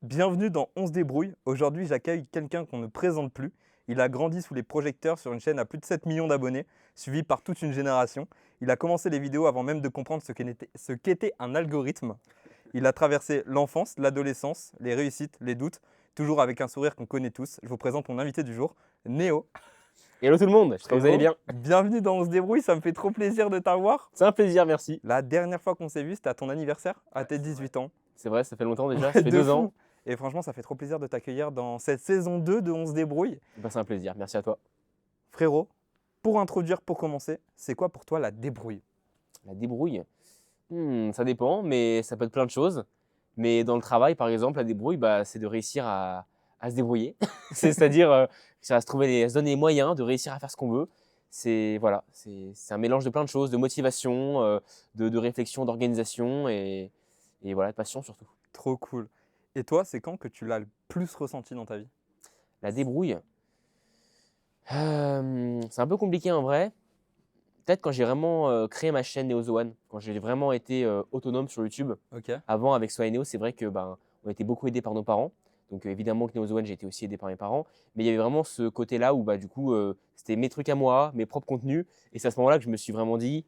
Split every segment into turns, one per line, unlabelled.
Bienvenue dans On se débrouille. Aujourd'hui, j'accueille quelqu'un qu'on ne présente plus. Il a grandi sous les projecteurs sur une chaîne à plus de 7 millions d'abonnés, suivi par toute une génération. Il a commencé les vidéos avant même de comprendre ce qu'était un algorithme. Il a traversé l'enfance, l'adolescence, les réussites, les doutes, toujours avec un sourire qu'on connaît tous. Je vous présente mon invité du jour, Néo.
Hello tout le monde, j'espère que vous allez
Frérot,
bien.
bienvenue dans On se débrouille, ça me fait trop plaisir de t'avoir.
C'est un plaisir, merci.
La dernière fois qu'on s'est vu, c'était à ton anniversaire, à tes
c'est vrai.
18 ans.
C'est vrai, ça fait longtemps déjà, ça
Ouais,
fait
de
2
fou.
ans.
Et franchement, ça fait trop plaisir de t'accueillir dans cette saison 2 de On se débrouille.
C'est un plaisir, merci à toi.
Frérot, pour introduire, pour commencer, c'est quoi pour toi la débrouille?
La débrouille, ça dépend, mais ça peut être plein de choses. Mais dans le travail, par exemple, la débrouille, c'est de réussir à se débrouiller. C'est-à-dire, ça va se trouver à se donner les moyens de réussir à faire ce qu'on veut. Voilà, c'est un mélange de plein de choses, de motivation, de réflexion, d'organisation et voilà, de passion surtout.
Trop cool. Et toi, c'est quand que tu l'as le plus ressenti dans ta vie?
La débrouille, c'est un peu compliqué en vrai. Peut-être quand j'ai vraiment créé ma chaîne Neo The One, quand j'ai vraiment été autonome sur YouTube.
Ok.
Avant, avec Soi et Neo, c'est vrai que on était beaucoup aidés par nos parents. Donc évidemment que Neo The One, j'ai été aussi aidé par mes parents. Mais il y avait vraiment ce côté-là où du coup, c'était mes trucs à moi, mes propres contenus. Et c'est à ce moment-là que je me suis vraiment dit,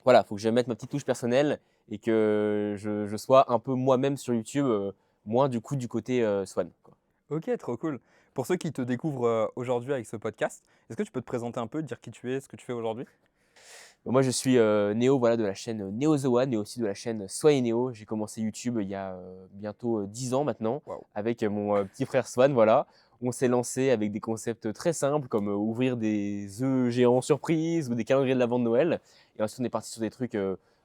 voilà, il faut que je mette ma petite touche personnelle et que je sois un peu moi-même sur YouTube, moins du coup du côté Swan, quoi.
Ok, trop cool. Pour ceux qui te découvrent aujourd'hui avec ce podcast, est-ce que tu peux te présenter un peu, dire qui tu es, ce que tu fais aujourd'hui?
Moi, je suis Néo, voilà, de la chaîne Neo The One et aussi de la chaîne Soy Néo. J'ai commencé YouTube il y a bientôt 10 ans maintenant
Waouh.
avec mon petit frère Swan. Voilà. On s'est lancé avec des concepts très simples comme ouvrir des œufs géants surprises ou des calendriers de l'avant de Noël. Et ensuite, on est parti sur des trucs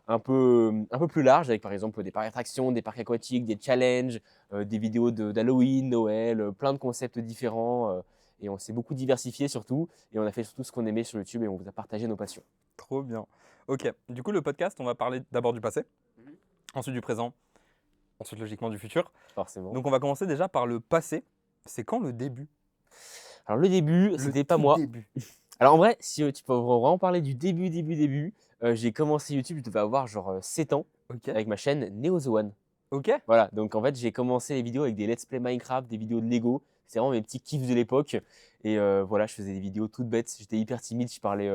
un peu plus larges avec par exemple des parcs d'attractions, des parcs aquatiques, des challenges, des vidéos d'Halloween, Noël, plein de concepts différents. Et on s'est beaucoup diversifié surtout. Et on a fait surtout ce qu'on aimait sur YouTube et on vous a partagé nos passions.
Trop bien. Ok, du coup, le podcast, on va parler d'abord du passé, ensuite du présent, ensuite logiquement du futur.
Forcément.
Donc, on va commencer déjà par le passé. C'est quand le début?
Alors le début,
Le
c'était pas
tout
moi.
début.
Alors en vrai, si tu peux vraiment parler du début, j'ai commencé YouTube, je devais avoir genre 7 ans
Ok.
avec ma chaîne Neo The One.
Ok.
Voilà, donc en fait, j'ai commencé les vidéos avec des let's play Minecraft, des vidéos de Lego. C'est vraiment mes petits kiffs de l'époque. Et voilà, je faisais des vidéos toutes bêtes. J'étais hyper timide, je parlais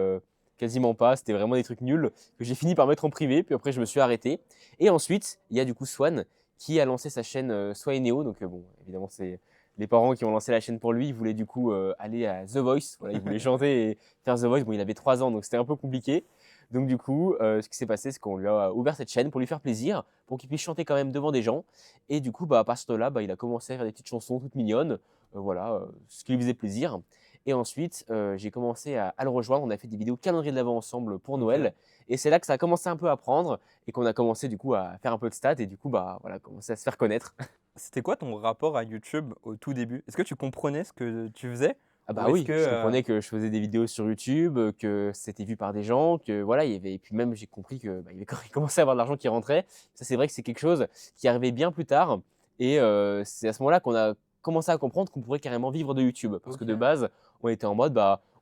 quasiment pas. C'était vraiment des trucs nuls que j'ai fini par mettre en privé. Puis après, je me suis arrêté. Et ensuite, il y a du coup Swan qui a lancé sa chaîne Soi et Neo. Donc bon, évidemment, c'est les parents qui ont lancé la chaîne pour lui. Ils voulaient du coup aller à The Voice. Voilà, ils voulaient chanter et faire The Voice. Bon, il avait 3 ans, donc c'était un peu compliqué. Donc du coup, ce qui s'est passé, c'est qu'on lui a ouvert cette chaîne pour lui faire plaisir, pour qu'il puisse chanter quand même devant des gens. Et du coup, à partir de là, il a commencé à faire des petites chansons toutes mignonnes, voilà, ce qui lui faisait plaisir. Et ensuite, j'ai commencé à le rejoindre. On a fait des vidéos calendrier de l'Avent ensemble pour
Ok.
Noël. Et c'est là que ça a commencé un peu à prendre et qu'on a commencé du coup à faire un peu de stats et du coup, voilà, commencer à se faire connaître.
C'était quoi ton rapport à YouTube au tout début? Est-ce que tu comprenais ce que tu faisais?
Ah
Ou
bah
est-ce
oui,
que…
je comprenais que je faisais des vidéos sur YouTube, que c'était vu par des gens, que voilà, il y avait et puis même j'ai compris que, il commençait à avoir de l'argent qui rentrait. Ça, c'est vrai que c'est quelque chose qui arrivait bien plus tard et c'est à ce moment-là qu'on a commencé à comprendre qu'on pourrait carrément vivre de YouTube. Parce que
Ok.
de base, on était en mode,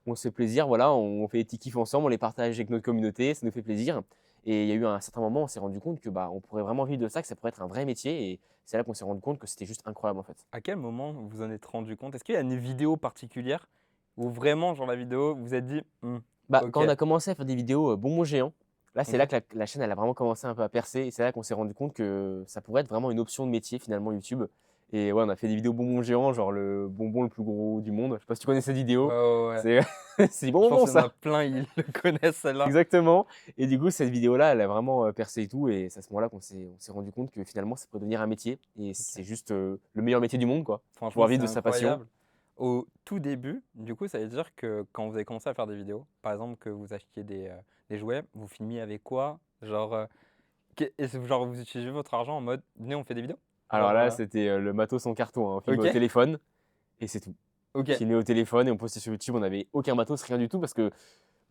on se fait plaisir, voilà, on fait des petits kiffs ensemble, on les partage avec notre communauté, ça nous fait plaisir. Et il y a eu un certain moment, on s'est rendu compte que, on pourrait vraiment vivre de ça, que ça pourrait être un vrai métier et c'est là qu'on s'est rendu compte que c'était juste incroyable en fait.
À quel moment vous vous en êtes rendu compte? Est-ce qu'il y a une vidéo particulière où vraiment, genre la vidéo, vous vous êtes dit, ok,
Quand on a commencé à faire des vidéos bonbons géants, là, c'est là
ok,
que la chaîne elle a vraiment commencé un peu à percer et c'est là qu'on s'est rendu compte que ça pourrait être vraiment une option de métier finalement YouTube. Et ouais, on a fait des vidéos bonbons géants, genre le bonbon le plus gros du monde. Je sais pas si tu connais cette
ouais,
vidéo.
ouais, ouais.
C'est c'est des
Je
bonbons
pense qu'il y en a
ça.
plein, ils le connaissent celle-là.
Exactement. Et du coup, cette vidéo-là, elle a vraiment percé et tout. Et c'est à ce moment-là on s'est rendu compte que finalement, ça pourrait devenir un métier. Et
Ok.
c'est juste le meilleur métier du monde, quoi.
Franchement,
Pouvoir
c'est
vivre de sa passion.
incroyable. Au tout début, du coup, ça veut dire que quand vous avez commencé à faire des vidéos, par exemple que vous achetiez des jouets, vous filmiez avec quoi? Genre, genre, vous utilisez votre argent en mode, venez, on fait des vidéos?
Alors
Genre,
là, c'était le matos en carton, hein. On filmait
ok,
au téléphone et c'est tout.
ok,
Filmé au téléphone et on postait sur YouTube. On n'avait aucun matos, rien du tout parce que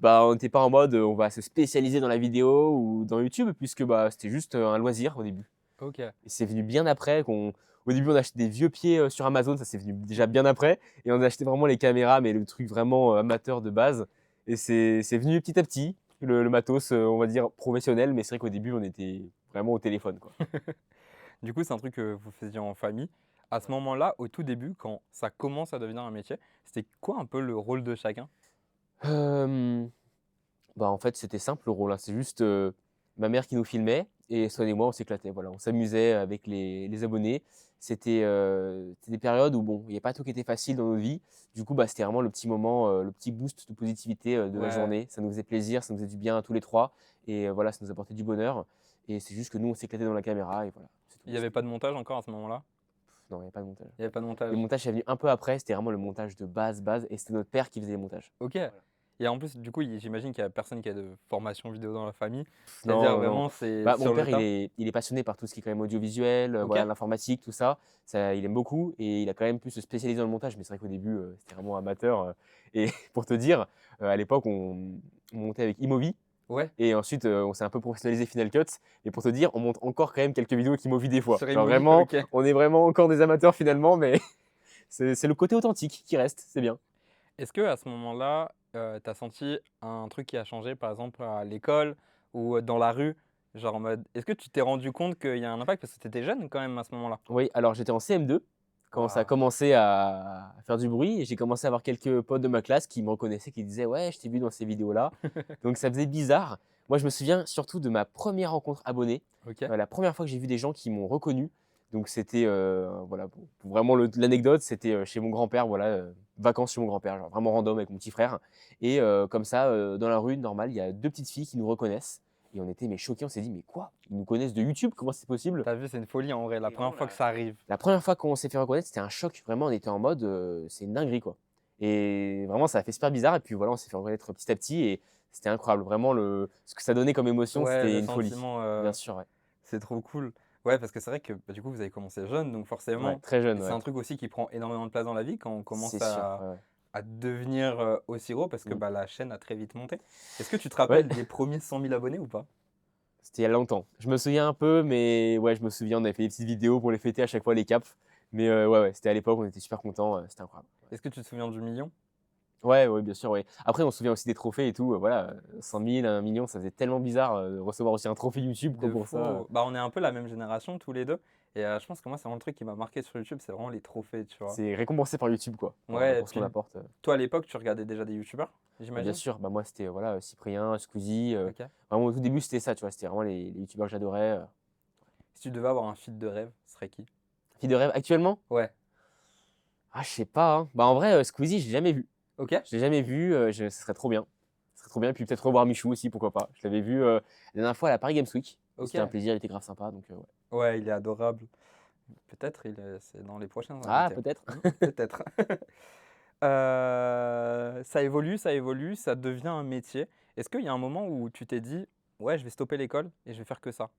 on n'était pas en mode on va se spécialiser dans la vidéo ou dans YouTube puisque c'était juste un loisir au début.
ok.
Et c'est venu bien après qu'on. Au début, on a acheté des vieux pieds sur Amazon, ça c'est venu déjà bien après. Et on a acheté vraiment les caméras, mais le truc vraiment amateur de base. Et c'est venu petit à petit, le matos, on va dire professionnel, mais c'est vrai qu'au début, on était vraiment au téléphone, quoi.
Du coup, c'est un truc que vous faisiez en famille. À ce moment-là, au tout début, quand ça commence à devenir un métier, c'était quoi un peu le rôle de chacun?
Hem, Bah, en fait, c'était simple le rôle, hein. C'est juste, ma mère qui nous filmait et Swan et moi, on s'éclatait, voilà. On s'amusait avec les abonnés. C'était des périodes où bon, il y avait pas tout qui était facile dans nos vies. Du coup, bah, c'était vraiment le petit moment, le petit boost de positivité, de la
Ouais.
journée. Ça nous faisait plaisir, ça nous faisait du bien à tous les 3 et voilà, ça nous apportait du bonheur et c'est juste que nous, on s'éclatait dans la caméra et voilà, c'est tout.
Il y avait pas de montage encore à ce moment-là?
Non, il y avait pas de montage.
Il y avait pas de
Le
montage?
montage, c'est venu un peu après, c'était vraiment le montage de base et c'était notre père qui faisait les montages.
OK.
Voilà.
Et en plus, du coup, j'imagine qu'il y a personne qui a de formation vidéo dans la famille. C'est-à-dire
Non, non.
vraiment c'est
Bah, mon
sur le
père,
tas?
il est passionné par tout ce qui est quand même audiovisuel,
OK.
voilà, l'informatique, tout ça. Ça, il aime beaucoup et il a quand même pu se spécialiser dans le montage. Mais c'est vrai qu'au début, c'était vraiment amateur. Et pour te dire, à l'époque, on montait avec iMovie
Ouais,
et ensuite, on s'est un peu professionnalisé Final Cut. Et pour te dire, on monte encore quand même quelques vidéos avec iMovie des fois.
sur
Genre
iMovie,
vraiment,
OK.
on est vraiment encore des amateurs finalement, mais c'est le côté authentique qui reste, c'est bien.
Est-ce que à ce moment-là, tu as senti un truc qui a changé, par exemple à l'école ou dans la rue? Genre en mode est-ce que tu t'es rendu compte qu'il y a un impact? Parce que tu étais jeune quand même à ce moment-là?
Oui, alors j'étais en CM2 quand ça a
Waouh!
commencé à faire du bruit et j'ai commencé à avoir quelques potes de ma classe qui me reconnaissaient, qui disaient: «Ouais, je t'ai vu dans ces vidéos-là». Donc ça faisait bizarre. Moi, je me souviens surtout de ma première rencontre abonnée,
OK.
la première fois que j'ai vu des gens qui m'ont reconnu. Donc c'était, voilà, pour vraiment l'anecdote, c'était, chez mon grand-père, voilà, vacances chez mon grand-père, genre vraiment random avec mon petit frère et comme ça, dans la rue, normal, il y a 2 petites filles qui nous reconnaissent et on était mais choqués, on s'est dit: «Mais quoi? Ils nous connaissent de YouTube? Comment c'est possible?»
Tu as vu, c'est une folie en vrai, la
Et
première
vraiment
fois que ça arrive.
la première fois qu'on s'est fait reconnaître, c'était un choc. Vraiment, on était en mode, c'est une dinguerie, quoi. Et vraiment, ça a fait super bizarre et puis voilà, on s'est fait reconnaître petit à petit et c'était incroyable. Vraiment ce que ça donnait comme émotion,
Ouais,
c'était
le
une folie.
sentiment,
Bien sûr, ouais.
c'est trop cool. Ouais, parce que c'est vrai que, bah, du coup, vous avez commencé jeune, donc
Ouais,
forcément
très jeune,
c'est
ouais.
un truc aussi qui prend énormément de place dans la vie quand on
C'est
commence
sûr, ouais, ouais.
à devenir, aussi gros parce que,
Mmh.
bah, la chaîne a très vite monté. Est-ce que tu te
Ouais,
rappelles des premiers 100 000 abonnés ou pas?
c'était il y a longtemps. Je me souviens un peu, mais ouais, je me souviens, on avait fait des petites vidéos pour les fêter à chaque fois, les caps. Mais ouais, ouais, c'était à l'époque, on était super contents, c'était incroyable.
Est-ce que tu te souviens du million?
Ouais, ouais, bien sûr, ouais. Après, on se souvient aussi des trophées et tout, voilà, 100 000, 1 000 000, ça faisait tellement bizarre, de recevoir aussi un trophée YouTube, quoi,
De
pour ça.
fou. Bah, on est un peu la même génération tous les 2 et je pense que moi, c'est vraiment le truc qui m'a marqué sur YouTube, c'est vraiment les trophées, tu vois?
C'est récompensé par YouTube, quoi,
Ouais, et
pour ce qu'on
puis
apporte.
toi, à l'époque, tu regardais déjà des youtubeurs,
Bah, bien
j'imagine?
sûr, bah, moi, c'était, voilà, Cyprien, Squeezie,
OK.
vraiment au tout début, c'était ça, tu vois? C'était vraiment les youtubeurs que j'adorais.
Si tu devais avoir un feed de rêve, ce serait qui?
Fille de rêve actuellement?
Ouais.
Ah, je sais pas, hein. Bah, en vrai, Squeezie, je l'ai jamais vu.
OK.
Je l'ai jamais vu, ce serait trop bien. Ce serait trop bien et puis peut-être revoir Michou aussi, pourquoi pas. Je l'avais vu, la dernière fois à la Paris Games Week et c'était un
OK.
plaisir, il était grave sympa donc ouais.
Ouais, il est adorable. Peut-être c'est dans les prochains
Ah,
invités.
peut-être.
Peut-être. Ça évolue, ça devient un métier. Est-ce qu'il y a un moment où tu t'es dit: «Ouais, je vais stopper l'école et je vais faire que ça»?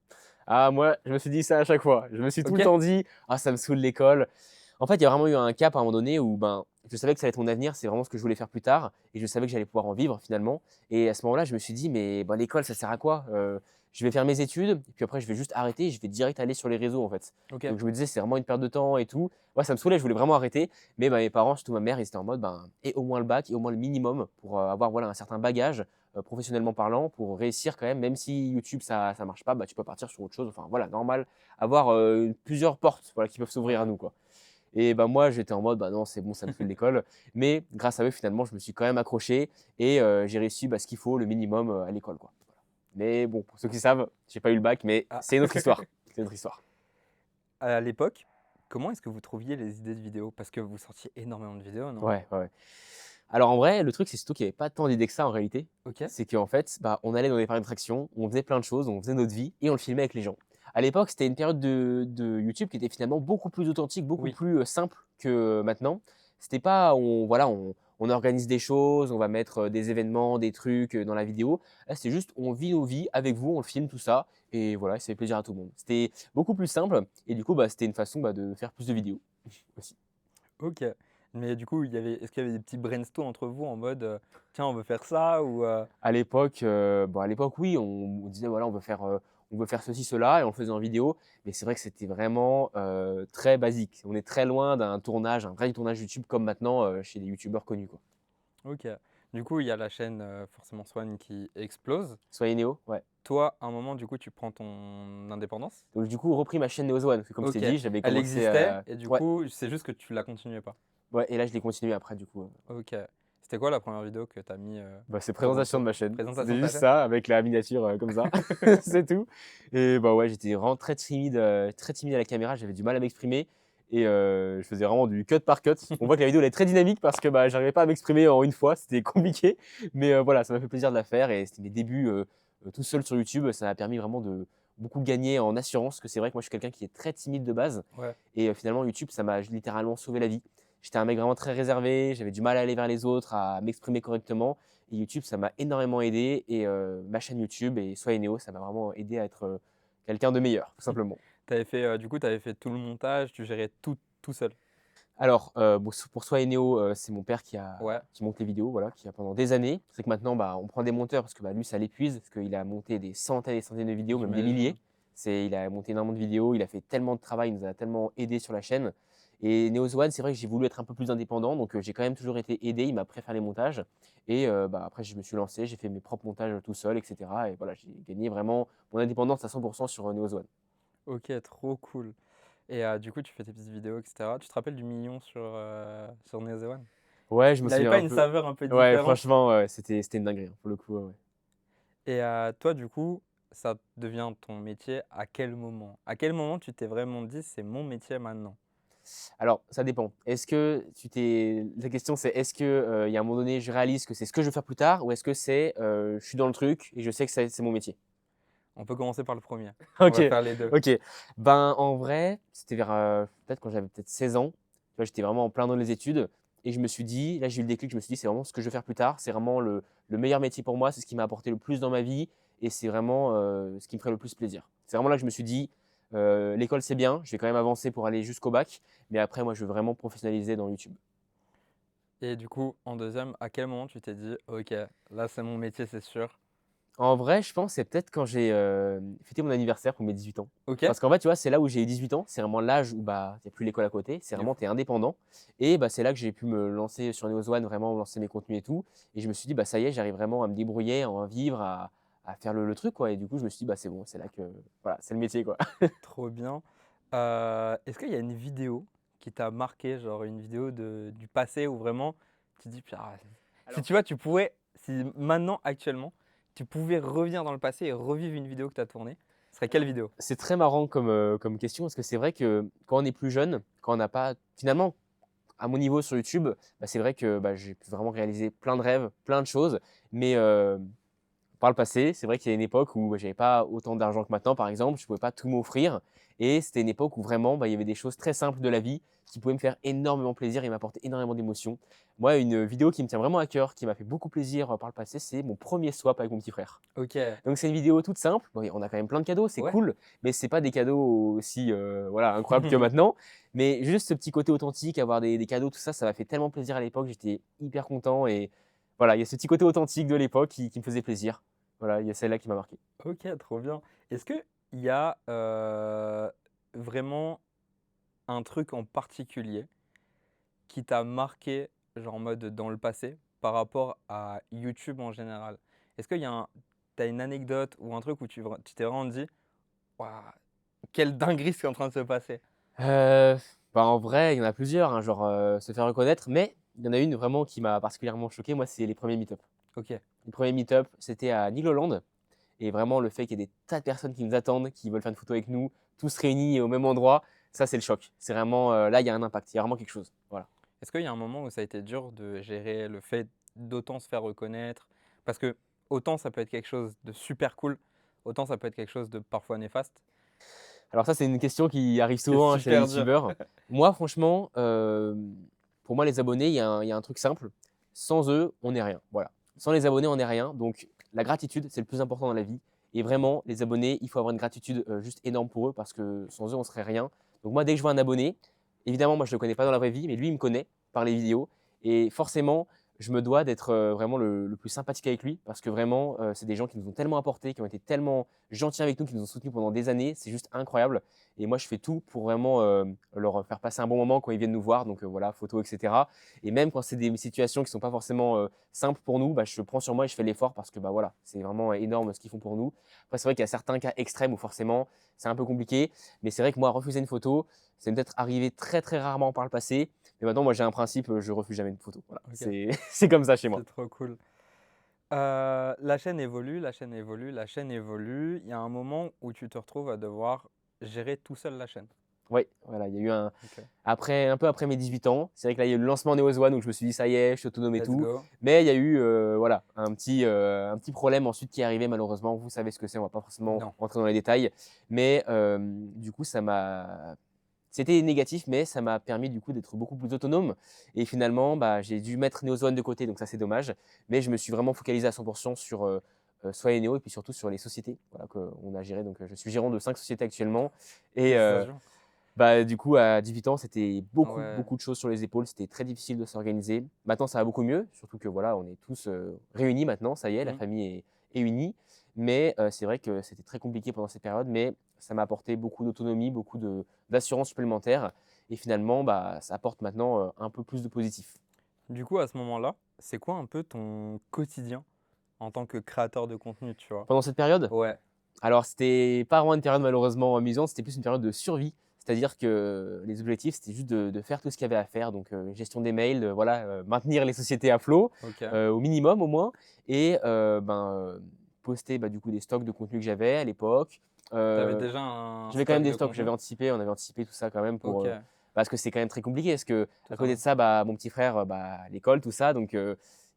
Ah, moi, je me suis dit ça à chaque fois. Je me suis tout le
OK.
temps dit: «Ah, ça me saoule l'école». En fait, il y a vraiment eu un cap à un moment donné où, ben, je savais que ça allait être mon avenir, c'est vraiment ce que je voulais faire plus tard et je savais que j'allais pouvoir en vivre finalement et à ce moment-là, je me suis dit: «Mais ben, l'école, ça sert à quoi? Je vais faire mes études et puis après je vais juste arrêter et je vais direct aller sur les réseaux, en fait».
OK.
Donc je me disais: «C'est vraiment une perte de temps et tout». Moi, ça me saoulait, je voulais vraiment arrêter, mais ben, mes parents, surtout ma mère, ils étaient en mode: «Ben, aie au moins le bac et au moins le minimum pour, avoir, voilà, un certain bagage, professionnellement parlant, pour réussir quand même si YouTube ça marche pas, bah, tu peux partir sur autre chose». Enfin voilà, normal, avoir, plusieurs portes, voilà, qui peuvent s'ouvrir à
Ouais.
nous, quoi. Et bah, moi, j'étais en mode: «Bah, non, c'est bon, ça me saoule l'école». Mais grâce à eux, finalement, je me suis quand même accroché et j'ai réussi, bah, ce qu'il faut, le minimum, à l'école, quoi. Voilà. Mais bon, pour ceux qui savent, j'ai pas eu le bac, mais
Ah.
c'est une autre histoire. C'est une autre histoire.
À l'époque, comment est-ce que vous trouviez les idées de vidéos? Parce que vous sortiez énormément de vidéos, non?
Ouais, ouais, ouais. Alors en vrai, le truc, c'est surtout qu'il y avait pas tant d'idées que ça en réalité.
OK.
C'est qu'en fait, bah, on allait dans des parcs d'attractions, on faisait plein de choses, on faisait notre vie et on le filmait avec les gens. À l'époque, c'était une période de YouTube qui était finalement beaucoup plus authentique, beaucoup
Oui.
plus simple que maintenant. C'était pas, voilà, on organise des choses, on va mettre des événements, des trucs dans la vidéo. Là, c'est juste, on vit nos vies avec vous, on filme tout ça et voilà, ça fait plaisir à tout le monde. C'était beaucoup plus simple et du coup, bah, c'était une façon bah, de faire plus de vidéos aussi.
OK. Mais du coup, est-ce qu'il y avait des petits brainstorms entre vous en mode, «Tiens, on veut faire ça» ou
À l'époque, oui, on disait voilà, on veut faire ceci, cela et on le faisait en vidéo. Mais c'est vrai que c'était vraiment très basique. On est très loin d'un tournage, un vrai tournage YouTube comme maintenant chez des youtubeurs connus, quoi.
OK. Du coup, il y a la chaîne forcément Swan qui explose.
Soyez Néo, ouais.
Toi, à un moment, du coup, tu prends ton indépendance.
Donc du coup, repris ma chaîne Neozoan, parce que comme je t'ai
Ok,
dit, j'avais
elle
commencé
existait
à...
et du
Ouais,
coup, c'est juste que tu la continuais pas.
ouais, et là je l'ai continué après du coup.
Ok. C'était quoi la première vidéo que tu as mis
Bah, c'est
sur
présentation de
YouTube?
ma chaîne.
Présentation
C'était
de ta
juste
chaîne?
ça, avec la miniature comme ça. C'est tout. Et bah ouais, j'étais vraiment très timide à la caméra, j'avais du mal à m'exprimer. Et je faisais vraiment du cut par cut. On voit que la vidéo elle est très dynamique parce que bah, j'arrivais pas à m'exprimer en une fois, c'était compliqué. Mais voilà, ça m'a fait plaisir de la faire et c'était mes débuts tout seul sur YouTube. Ça m'a permis vraiment de beaucoup gagner en assurance, parce que c'est vrai que moi je suis quelqu'un qui est très timide de base.
Ouais.
Et finalement, YouTube, ça m'a littéralement sauvé la vie. J'étais un mec vraiment très réservé, j'avais du mal à aller vers les autres, à m'exprimer correctement. Et YouTube, ça m'a énormément aidé. Et ma chaîne YouTube et Soyez Néo, ça m'a vraiment aidé à être quelqu'un de meilleur, tout simplement.
T'avais fait, du coup, tu avais fait tout le montage, tu gérais tout seul.
Alors, bon, pour Soyez Néo, c'est mon père
Ouais.
qui monte les vidéos, voilà, qui a pendant des années. C'est que maintenant, bah, on prend des monteurs parce que bah, lui, ça l'épuise, parce qu'il a monté des centaines et centaines de vidéos, même des
J'imagine.
milliers. Il a monté énormément de vidéos, il a fait tellement de travail, il nous a tellement aidé sur la chaîne. Et Neozoan, c'est vrai que j'ai voulu être un peu plus indépendant, donc j'ai quand même toujours été aidé, il m'a appris à faire les montages. Et bah, après, je me suis lancé, j'ai fait mes propres montages tout seul, etc. Et voilà, j'ai gagné vraiment mon indépendance à 100% sur Neozoan.
Ok, trop cool. Et du coup, tu fais tes petites vidéos, etc. Tu te rappelles du million sur Neozeone?
Ouais, je me
Il avait
souviens
pas
un
une
peu.
saveur un peu
Ouais,
différente?
franchement, ouais, c'était une dinguerie, hein, pour le coup. Ouais.
Et toi, du coup, ça devient ton métier à quel moment? À quel moment tu t'es vraiment dit, c'est mon métier maintenant?
Alors, ça dépend. Est-ce que tu t'es. La question, c'est est-ce que il y a un moment donné, je réalise que c'est ce que je veux faire plus tard, ou est-ce que c'est je suis dans le truc et je sais que c'est mon métier.
On peut commencer par le premier. On
Ok,
va faire les deux.
ok. Ben, en vrai, c'était vers peut-être quand j'avais peut-être 16 ans. Tu vois, j'étais vraiment en plein dans les études et je me suis dit, là, j'ai eu le déclic, je me suis dit, c'est vraiment ce que je veux faire plus tard. C'est vraiment le meilleur métier pour moi. C'est ce qui m'a apporté le plus dans ma vie et c'est vraiment ce qui me ferait le plus plaisir. C'est vraiment là que je me suis dit, l'école, c'est bien. Je vais quand même avancer pour aller jusqu'au bac. Mais après, moi, je veux vraiment professionnaliser dans YouTube.
Et du coup, en deuxième, à quel moment tu t'es dit, ok, là c'est mon métier, c'est sûr.
En vrai, je pense que c'est peut-être quand j'ai fêté mon anniversaire pour mes 18 ans.
Ok?
Parce qu'en fait, tu vois, c'est là où j'ai eu 18 ans. C'est vraiment l'âge où bah, il n'y a plus l'école à côté. C'est
De
vraiment,
fou.
tu es indépendant. Et bah, c'est là que j'ai pu me lancer sur NeoZone, vraiment lancer mes contenus et tout. Et je me suis dit, bah, ça y est, j'arrive vraiment à me débrouiller, à en vivre, à faire le truc. Quoi. Et du coup, je me suis dit, bah, c'est bon, c'est là que. Voilà, c'est le métier. Quoi.
Trop bien. Est-ce qu'il y a une vidéo qui t'a marqué, genre une vidéo du passé où vraiment tu te dis, ah, si tu vois, tu pourrais, si maintenant, actuellement, tu pouvais revenir dans le passé et revivre une vidéo que tu as tournée, ce serait quelle vidéo?
C'est très marrant comme question parce que c'est vrai que quand on est plus jeune, quand on n'a pas. Finalement, à mon niveau sur YouTube, bah, c'est vrai que bah, j'ai pu vraiment réaliser plein de rêves, plein de choses. Mais par le passé, c'est vrai qu'il y a une époque où j'avais pas autant d'argent que maintenant, par exemple, je ne pouvais pas tout m'offrir. Et c'était une époque où vraiment, bah, il y avait des choses très simples de la vie qui pouvaient me faire énormément plaisir et m'apporter énormément d'émotions. Moi, une vidéo qui me tient vraiment à cœur, qui m'a fait beaucoup plaisir par le passé, c'est mon premier swap avec mon petit frère.
Ok,
Donc c'est une vidéo toute simple. Bon, on a quand même plein de cadeaux, c'est
ouais.
cool, mais c'est pas des cadeaux aussi voilà, incroyables que maintenant. Mais juste ce petit côté authentique, avoir des cadeaux, tout ça, ça m'a fait tellement plaisir à l'époque. J'étais hyper content et voilà, il y a ce petit côté authentique de l'époque qui me faisait plaisir. Voilà, il y a celle-là qui m'a marqué.
Ok, trop bien. Est-ce qu'il y a vraiment un truc en particulier qui t'a marqué, genre en mode dans le passé, par rapport à YouTube en général? Est-ce qu'il y a t'as une anecdote ou un truc où tu t'es vraiment dit, waouh, quelle dinguerie c'est en train de se passer?
Euh, Bah, en vrai, il y en a plusieurs, hein, genre se faire reconnaître, mais il y en a une vraiment qui m'a particulièrement choqué. Moi, c'est les premiers meet-up.
Ok,
Les premiers meet-up, c'était à Nîmes-Hollande. Et vraiment, le fait qu'il y ait des tas de personnes qui nous attendent, qui veulent faire une photo avec nous, tous réunis au même endroit, ça, c'est le choc. C'est vraiment, là, il y a un impact, il y a vraiment quelque chose. Voilà.
est-ce qu'il y a un moment où ça a été dur de gérer le fait d'autant se faire reconnaître? Parce que autant ça peut être quelque chose de super cool, autant ça peut être quelque chose de parfois néfaste.
Alors ça, c'est une question qui arrive
C'est
souvent hein, chez les
super dur.
youtubeurs. Moi, franchement, pour moi, les abonnés, il y a un truc simple. Sans eux, on n'est rien. Voilà. Sans les abonnés, on n'est rien. Donc, la gratitude, c'est le plus important dans la vie. Et vraiment, les abonnés, il faut avoir une gratitude juste énorme pour eux parce que sans eux, on serait rien. Donc moi, dès que je vois un abonné, évidemment, moi, je ne le connais pas dans la vraie vie, mais lui, il me connaît par les vidéos. Et forcément, je me dois d'être vraiment le plus sympathique avec lui parce que vraiment, c'est des gens qui nous ont tellement apporté, qui ont été tellement gentils avec nous, qui nous ont soutenus pendant des années. C'est juste incroyable. Et moi, je fais tout pour vraiment leur faire passer un bon moment quand ils viennent nous voir. Donc voilà, photos, etc. Et même quand c'est des situations qui ne sont pas forcément simples pour nous, bah, je prends sur moi et je fais l'effort parce que bah, voilà, c'est vraiment énorme ce qu'ils font pour nous. Après, c'est vrai qu'il y a certains cas extrêmes où forcément, c'est un peu compliqué. Mais c'est vrai que moi, refuser une photo, c'est peut-être arrivé très, très rarement par le passé. Mais maintenant, moi, j'ai un principe, je refuse jamais une photo. Voilà.
Ok.
C'est comme ça chez moi.
C'est trop cool. La chaîne évolue, la chaîne évolue, la chaîne évolue. Il y a un moment où tu te retrouves à devoir gérer tout seul la chaîne.
Oui, voilà, il y a eu
Ok.
un peu après mes 18 ans, c'est vrai que là, il y a eu le lancement Neos One, donc je me suis dit, ça y est, je suis autonome et
Let's
tout.
go.
Mais il y a eu voilà, un petit problème ensuite qui est arrivé, malheureusement. Vous savez ce que c'est, on va pas forcément
Non.
rentrer dans les détails. Mais du coup, c'était négatif, mais ça m'a permis du coup d'être beaucoup plus autonome. Et finalement, bah, j'ai dû mettre Neos One de côté, donc ça, c'est dommage. Mais je me suis vraiment focalisé à 100% sur Soy et Neo et puis surtout sur les sociétés voilà, qu'on a gérées. Donc, je suis gérant de 5 sociétés actuellement. Et
Ça se joue.
bah, du coup, à 18 ans, c'était beaucoup,
Ouais.
beaucoup de choses sur les épaules. C'était très difficile de s'organiser. Maintenant, ça va beaucoup mieux, surtout que voilà, on est tous réunis maintenant. Ça y est, la
Mm.
famille est unie. Mais c'est vrai que c'était très compliqué pendant cette période, mais ça m'a apporté beaucoup d'autonomie, beaucoup d'assurance supplémentaire. Et finalement, bah, ça apporte maintenant un peu plus de positif.
Du coup, à ce moment-là, c'est quoi un peu ton quotidien en tant que créateur de contenu, tu vois?
Pendant cette période,
Ouais.
alors, c'était pas vraiment une période malheureusement amusante, c'était plus une période de survie. C'est-à-dire que les objectifs, c'était juste de faire tout ce qu'il y avait à faire. Donc, gestion des mails, voilà, maintenir les sociétés à flot,
Ok.
au minimum au moins, et poster bah, du coup des stocks de contenu que j'avais à l'époque.
T'avais
Euh,
déjà un
J'avais quand même
stock
des
de
stocks,
contenu?
on avait anticipé tout ça quand même
Ok.
parce que c'est quand même très compliqué. Parce que à côté de
Totalement.
ça, bah, mon petit frère, bah, à l'école, tout ça, donc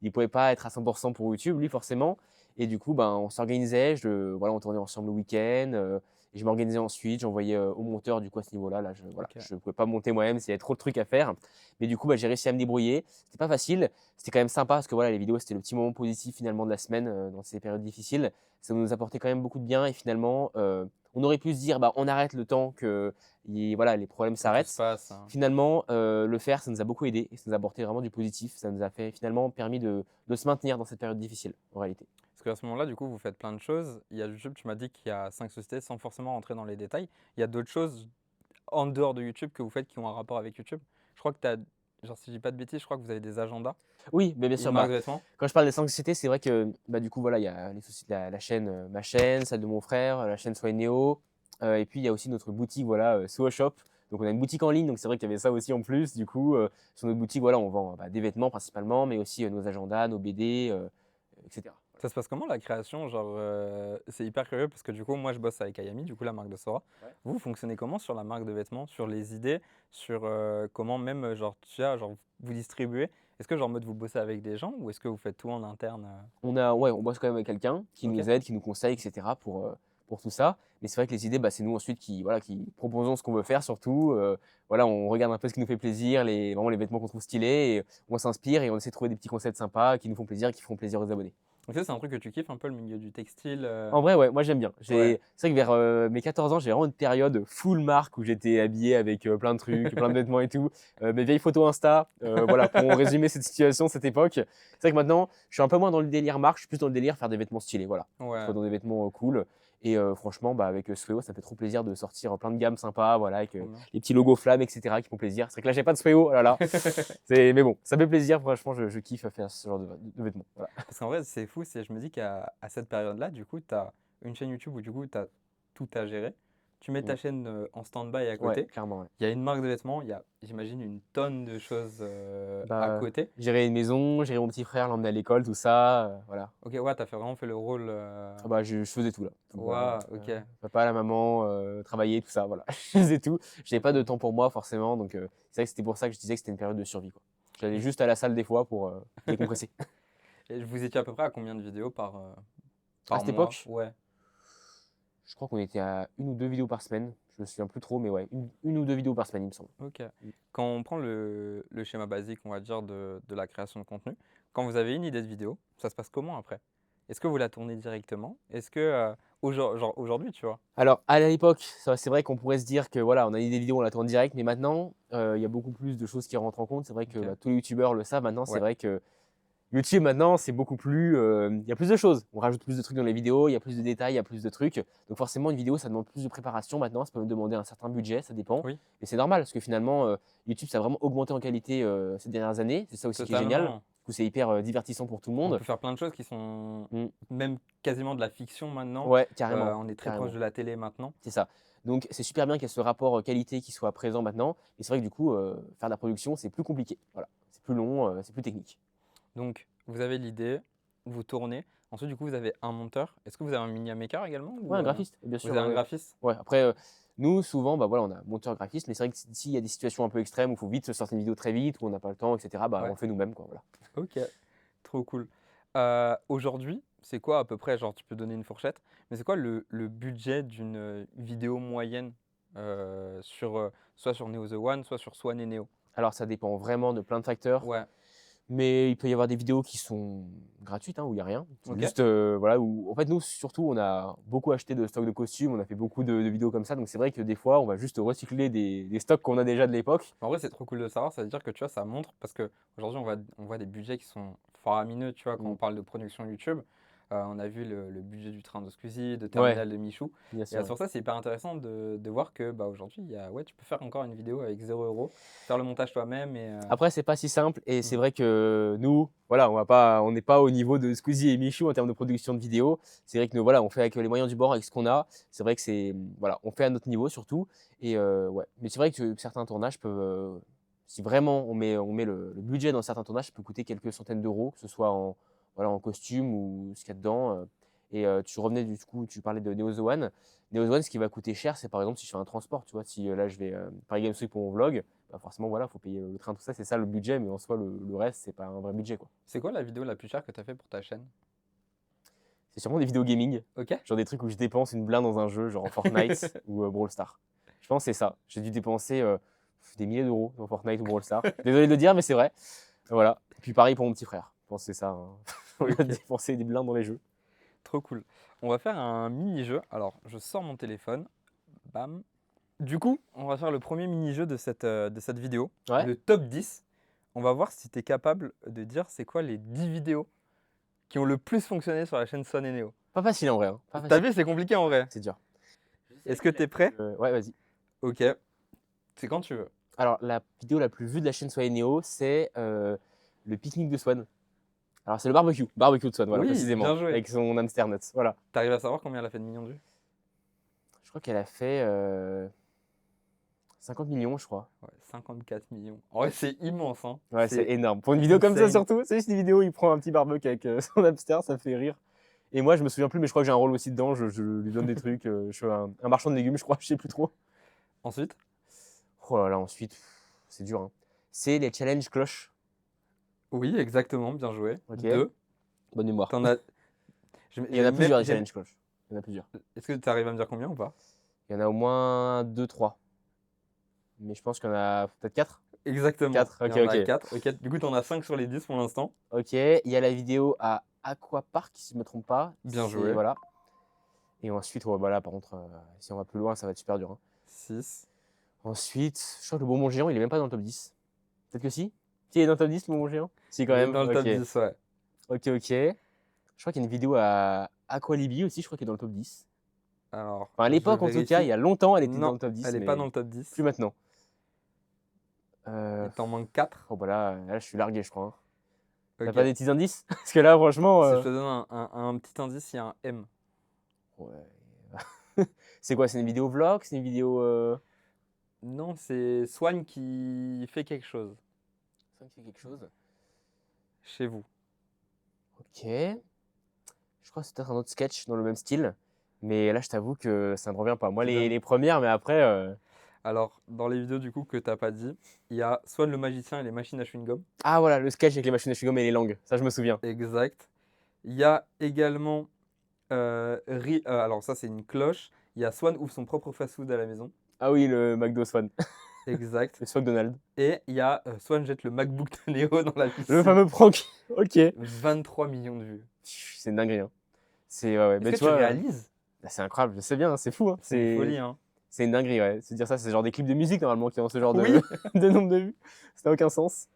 il pouvait pas être à 100% pour YouTube, lui forcément. Et du coup, ben, on s'organisait, voilà, on tournait ensemble le week-end. Et je m'organisais ensuite, j'envoyais au monteur du coup à ce niveau-là. Là, voilà,
Ok.
je ne pouvais pas monter moi-même, s'il y avait trop de trucs à faire. Mais du coup, bah, j'ai réussi à me débrouiller. C'était pas facile, c'était quand même sympa parce que voilà, les vidéos, c'était le petit moment positif finalement de la semaine dans ces périodes difficiles. Ça nous apportait quand même beaucoup de bien et finalement, on aurait pu se dire, bah, on arrête le temps que voilà, les problèmes
Que tout se
s'arrêtent.
passe, hein.
Finalement, le faire, ça nous a beaucoup aidé et ça nous a apporté vraiment du positif. Ça nous a fait finalement permis de se maintenir dans cette période difficile en réalité.
Parce qu'à ce moment-là, du coup, vous faites plein de choses. Il y a YouTube, tu m'as dit qu'il y a 5 sociétés sans forcément rentrer dans les détails. Il y a d'autres choses en dehors de YouTube que vous faites qui ont un rapport avec YouTube. Je crois que tu as, genre si je dis pas de bêtises, je crois que vous avez des agendas,
Oui, mais bien
une
sûr,
marque
bah,
de vêtements.
quand je parle des 5 sociétés, c'est vrai que bah, du coup, voilà, il y a les sociétés, la chaîne, ma chaîne, celle de mon frère, la chaîne Soy Néo, et puis il y a aussi notre boutique, voilà, Suo Shop. Donc on a une boutique en ligne, donc c'est vrai qu'il y avait ça aussi en plus. Du coup, sur notre boutique, voilà, on vend bah, des vêtements principalement, mais aussi nos agendas, nos BD, etc.
Ça se passe comment la création? Genre, c'est hyper curieux parce que du coup, moi je bosse avec Ayami, du coup la marque de Sora.
Ouais.
Vous fonctionnez comment sur la marque de vêtements, sur les idées, sur comment même genre tu as, genre vous distribuez? Est-ce que genre en mode vous bossez avec des gens ou est-ce que vous faites tout en interne?
Ouais, on bosse quand même avec quelqu'un qui
Ok.
nous aide, qui nous conseille, etc. Pour tout ça. Mais c'est vrai que les idées, bah, c'est nous ensuite voilà, qui proposons ce qu'on veut faire surtout. Voilà, on regarde un peu ce qui nous fait plaisir, vraiment les vêtements qu'on trouve stylés, et on s'inspire et on essaie de trouver des petits concepts sympas qui nous font plaisir et qui feront plaisir aux abonnés.
Donc ça, c'est un truc que tu kiffes un peu le milieu du textile.
En vrai, ouais, moi j'aime bien.
Ouais.
C'est vrai que vers mes 14 ans, j'ai vraiment une période full marque où j'étais habillé avec plein de trucs, plein de vêtements et tout. Mes vieilles photos Insta, voilà, pour résumer cette situation, cette époque. C'est vrai que maintenant, je suis un peu moins dans le délire marque, je suis plus dans le délire faire des vêtements stylés, voilà.
Ouais.
Être dans des vêtements cool. Et franchement, bah, avec Sweo, ça me fait trop plaisir de sortir plein de gammes sympas, voilà, avec
Trop bien.
les petits logos flammes, etc., qui font plaisir. C'est vrai que là, j'ai pas de Sweo, oh là là. Mais bon, ça fait plaisir, franchement, je kiffe faire ce genre de vêtements. Voilà.
Parce qu'en vrai, c'est fou, je me dis qu'à cette période-là, du coup, tu as une chaîne YouTube où du coup, tu as tout à gérer. Tu mets ta
Mm.
chaîne en stand-by à
Ouais,
côté.
clairement. Ouais.
Il y a une marque de vêtements, il y a, j'imagine, une tonne de choses à
Bah,
côté.
gérer une maison, gérer mon petit frère, l'emmener à l'école, tout ça, voilà.
Ok, ouais, t'as vraiment fait le rôle.
Ah bah, je faisais tout là. Tout, voilà.
Waouh, ok.
Papa, la maman, travailler, tout ça, voilà. Je faisais tout. Je n'avais pas de temps pour moi forcément, donc c'est vrai que c'était pour ça que je disais que c'était une période de survie, quoi. J'allais juste à la salle des fois pour décompresser.
Et vous étiez à peu près à combien de vidéos
À
par
cette
mois?
époque,
Ouais.
je crois qu'on était à 1 ou 2 vidéos par semaine. Je me souviens plus trop, mais ouais, une ou deux vidéos par semaine, il me semble.
Ok. Quand on prend le schéma basique, on va dire, de la création de contenu, quand vous avez une idée de vidéo, ça se passe comment après? Est-ce que vous la tournez directement? Est-ce que, genre aujourd'hui, tu vois?
Alors, à l'époque, c'est vrai qu'on pourrait se dire que voilà, on a des vidéos, on la tourne direct, mais maintenant, il y a beaucoup plus de choses qui rentrent en compte. C'est vrai que
Ok.
bah, tous les youtubeurs le savent maintenant. C'est
Ouais.
vrai que YouTube maintenant, c'est beaucoup plus. Il y a plus de choses. On rajoute plus de trucs dans les vidéos, il y a plus de détails, il y a plus de trucs. Donc forcément, une vidéo, ça demande plus de préparation maintenant. Ça peut me demander un certain budget, ça dépend.
Oui,
Et c'est normal parce que finalement, YouTube, ça a vraiment augmenté en qualité ces dernières années. C'est ça aussi qui est génial. Du
totalement.
coup, c'est hyper divertissant pour tout le
On
monde.
peut faire plein de choses qui sont
Mm.
même quasiment de la fiction maintenant.
Ouais, carrément.
On est très
carrément.
proche de la télé maintenant.
C'est ça. Donc, c'est super bien qu'il y ait ce rapport qualité qui soit présent maintenant. Et c'est vrai que du coup, faire de la production, c'est plus compliqué. Voilà. C'est plus long, c'est plus technique.
Donc, vous avez l'idée, vous tournez. Ensuite, du coup, vous avez un monteur. Est-ce que vous avez un mini maker également
Ouais, un graphiste, bien
Vous
sûr.
avez un
ouais.
graphiste?
Ouais, après, nous, souvent, bah, voilà, on a un monteur graphiste, mais c'est vrai que s'il y a des situations un peu extrêmes où il faut vite se sortir une vidéo très vite, où on n'a pas le temps, etc., bah,
Ouais.
on le fait nous-mêmes. Quoi, voilà.
Ok, trop cool. Aujourd'hui, c'est quoi à peu près, genre tu peux donner une fourchette, mais c'est quoi le budget d'une vidéo moyenne soit sur Neo The One, soit sur Swan et Neo?
Alors, ça dépend vraiment de plein de facteurs,
Ouais,
mais il peut y avoir des vidéos qui sont gratuites, hein, où il n'y a rien. C'est
ok.
juste, voilà, où, en fait, nous, surtout, on a beaucoup acheté de stocks de costumes, on a fait beaucoup de vidéos comme ça, donc c'est vrai que des fois, on va juste recycler des stocks qu'on a déjà de l'époque.
En vrai, c'est trop cool de savoir, ça veut dire que tu vois, ça montre, parce que aujourd'hui on voit des budgets qui sont faramineux, tu vois, quand
Mm.
on parle de production YouTube. On a vu le budget du train de Squeezie, de
Ouais,
Terminal de Michou.
bien
Et
sûr.
sur ça, c'est hyper intéressant de voir que bah, aujourd'hui, ouais, tu peux faire encore une vidéo avec 0 €, faire le montage toi-même.
Après, c'est pas si simple et c'est
Mm.
vrai que nous, voilà, on n'est pas au niveau de Squeezie et Michou en termes de production de vidéos. C'est vrai que nous, voilà, on fait avec les moyens du bord, avec ce qu'on a. C'est vrai que voilà, on fait à notre niveau surtout. Et ouais, mais c'est vrai que certains tournages peuvent, si vraiment on met le budget dans certains tournages, ça peut coûter quelques centaines d'euros, que ce soit voilà, en costume ou ce qu'il y a dedans. Et tu revenais du coup, tu parlais de Neo The One. Neo The One, ce qui va coûter cher, c'est par exemple si je fais un transport, tu vois, si là je vais Paris Games Week pour mon vlog, bah forcément, voilà, faut payer le train, tout ça, c'est ça le budget, mais en soi, le reste, c'est pas un vrai budget, quoi.
C'est quoi la vidéo la plus chère que tu as fait pour ta chaîne?
C'est sûrement des vidéos gaming,
Ok.
genre des trucs où je dépense une blinde dans un jeu, genre Fortnite ou Brawl Stars. Je pense que c'est ça. J'ai dû dépenser des milliers d'euros dans Fortnite ou Brawl Stars. Désolé de le dire, mais c'est vrai. Voilà. Et puis pareil pour mon petit frère. Je pense que c'est ça. Hein. On
Ok.
a dépensé des blindes dans les jeux.
Trop cool. On va faire un mini-jeu. Alors, je sors mon téléphone. Bam. Du coup, on va faire le premier mini-jeu de cette vidéo.
Ouais.
Le top 10. On va voir si tu es capable de dire c'est quoi les 10 vidéos qui ont le plus fonctionné sur la chaîne Swan et Neo.
Pas facile en vrai. Hein. Pas
T'as
facile.
vu, c'est compliqué en vrai.
C'est dur.
Est-ce que tu es prêt?
Ouais, vas-y.
Ok. C'est quand tu veux.
Alors, la vidéo la plus vue de la chaîne Swan et Neo, c'est le pique-nique de Swan. Alors, c'est le barbecue. Barbecue de Swan, voilà,
Oui,
précisément.
bien joué.
Avec son hamster nuts. Voilà.
T'arrives à savoir combien elle a fait de millions de vues?
Je crois qu'elle a fait 50 millions, je crois.
Ouais, 54 millions. En vrai, c'est immense. Hein.
Ouais, c'est énorme. Pour une vidéo comme ça,
insane.
surtout, c'est juste une vidéo où il prend un petit barbecue avec son hamster, ça fait rire. Et moi, je me souviens plus, mais je crois que j'ai un rôle aussi dedans. Je lui donne des trucs. Je suis un marchand de légumes, je crois, je sais plus trop.
Ensuite,
Oh là là, ensuite, c'est dur. Hein. C'est les challenges cloches.
oui, exactement, bien joué.
Ok.
2.
Bonne mémoire.
T'en as.
Il y en a plusieurs, les challenges cloches. Il y en a plusieurs.
Est-ce que tu arrives à me dire combien ou pas?
Il y en a au moins 2, 3. Mais je pense qu'il y en a peut-être 4.
Exactement.
4,
Il
ok,
y en a
ok.
4. Ok. Du coup, tu en as 5 sur les 10 pour l'instant.
Ok, il y a la vidéo à Aquapark, si je ne me trompe pas.
Bien
C'est-
joué.
Voilà. Et ensuite, ouais, voilà, par contre, si on va plus loin, ça va être super dur. Hein.
6.
Ensuite, je crois que le bonbon géant, il est même pas dans le top 10. Peut-être que si. Si, il est dans le top 10, le bonbon géant? Si, quand même.
Dans le top
Ok.
10, ouais.
Ok, ok. Je crois qu'il y a une vidéo à Aqualibi aussi, je crois qu'elle est dans le top 10.
Alors,
Enfin, à l'époque,
je
en tout cas,
vérifie.
il y a longtemps, elle était
Non,
dans le top 10.
elle n'est
mais
pas dans le top 10.
plus maintenant.
Il t'en manque 4.
Oh, bah là, je suis largué, je crois. Hein. T'as
Ok.
pas des petits indices? Parce que là, franchement.
Si je te donne un petit indice, il y a un M.
Ouais. C'est quoi? C'est une vidéo vlog? C'est une vidéo.
Non, c'est Swan qui fait quelque chose
Ça me fait quelque chose.
chez vous.
Ok. Je crois que c'est peut-être un autre sketch dans le même style. Mais là, je t'avoue que ça ne me revient pas. Moi,
Tu donnes-
les premières, mais après.
Alors, dans les vidéos du coup que t'as pas dit, il y a Swan le magicien et les machines à chewing-gum.
Ah, voilà, le sketch avec les machines à chewing-gum et les langues. Ça, je me souviens.
Exact. Il y a également. Alors, ça, c'est une cloche. Il y a Swan ouvre son propre fast-food à la maison.
Ah oui, le McDo Swan.
Exact.
Le Swag Donald.
Et il y a Swan jette le MacBook de Neo dans la piscine.
Le fameux prank. Ok.
23 millions de vues.
C'est une dinguerie. Hein. C'est ouais,
Est-ce
mais
que
tu
tu
vois,
réalises?
bah, c'est incroyable, je sais bien, c'est fou. Hein.
C'est une folie, hein.
C'est une dinguerie, ouais. C'est dire ça, c'est genre des clips de musique normalement qui ont ce genre
Oui.
de nombre de vues. Ça n'a aucun sens.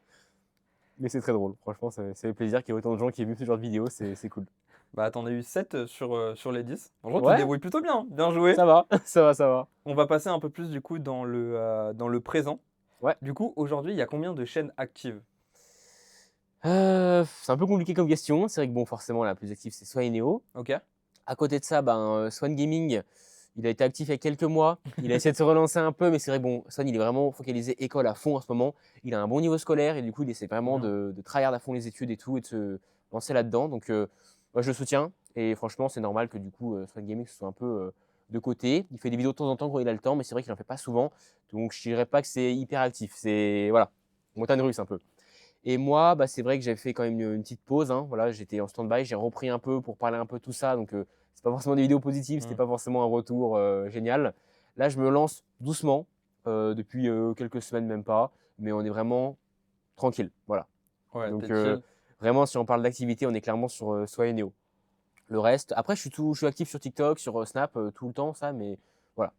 Mais c'est très drôle. Franchement, ça fait plaisir qu'il y ait autant de gens qui aient vu ce genre de vidéo. C'est cool.
Bah, t'en as eu 7 sur les 10. Franchement, tu te
Ouais,
débrouilles plutôt bien, hein. Bien joué.
ça va, ça va, ça va.
On va passer un peu plus du coup dans le présent.
Ouais.
Du coup, aujourd'hui, il y a combien de chaînes actives?
C'est un peu compliqué comme question. C'est vrai que bon, forcément, la plus active, c'est Swan et Neo.
Ok.
À côté de ça, Swan Gaming, il a été actif il y a quelques mois. Il a essayé de se relancer un peu, mais c'est vrai que bon, Swan, il est vraiment focalisé école à fond en ce moment. Il a un bon niveau scolaire et du coup, il essaie vraiment
Bien.
de tryhard à fond les études et tout et de se lancer là-dedans. Donc, moi, je le soutiens. Et franchement, c'est normal que du coup, Swan Gaming se soit un peu de côté. Il fait des vidéos de temps en temps quand il a le temps, mais c'est vrai qu'il n'en fait pas souvent. Donc, je dirais pas que c'est hyper actif. C'est, voilà, montagne russe un peu. Et moi, c'est vrai que j'ai fait quand même une petite pause, hein. Voilà, j'étais en stand-by, j'ai repris un peu pour parler un peu de tout ça. Donc, c'est pas forcément des vidéos positives, c'était
Mm.
pas forcément un retour génial. Là, je me lance doucement depuis quelques semaines, même pas, mais on est vraiment tranquille. Voilà.
Ouais,
Donc,
t'es chill.
vraiment, si on parle d'activité, on est clairement sur Soi et Neo. Le reste, après, je suis actif sur TikTok, sur Snap, tout le temps, ça, mais voilà.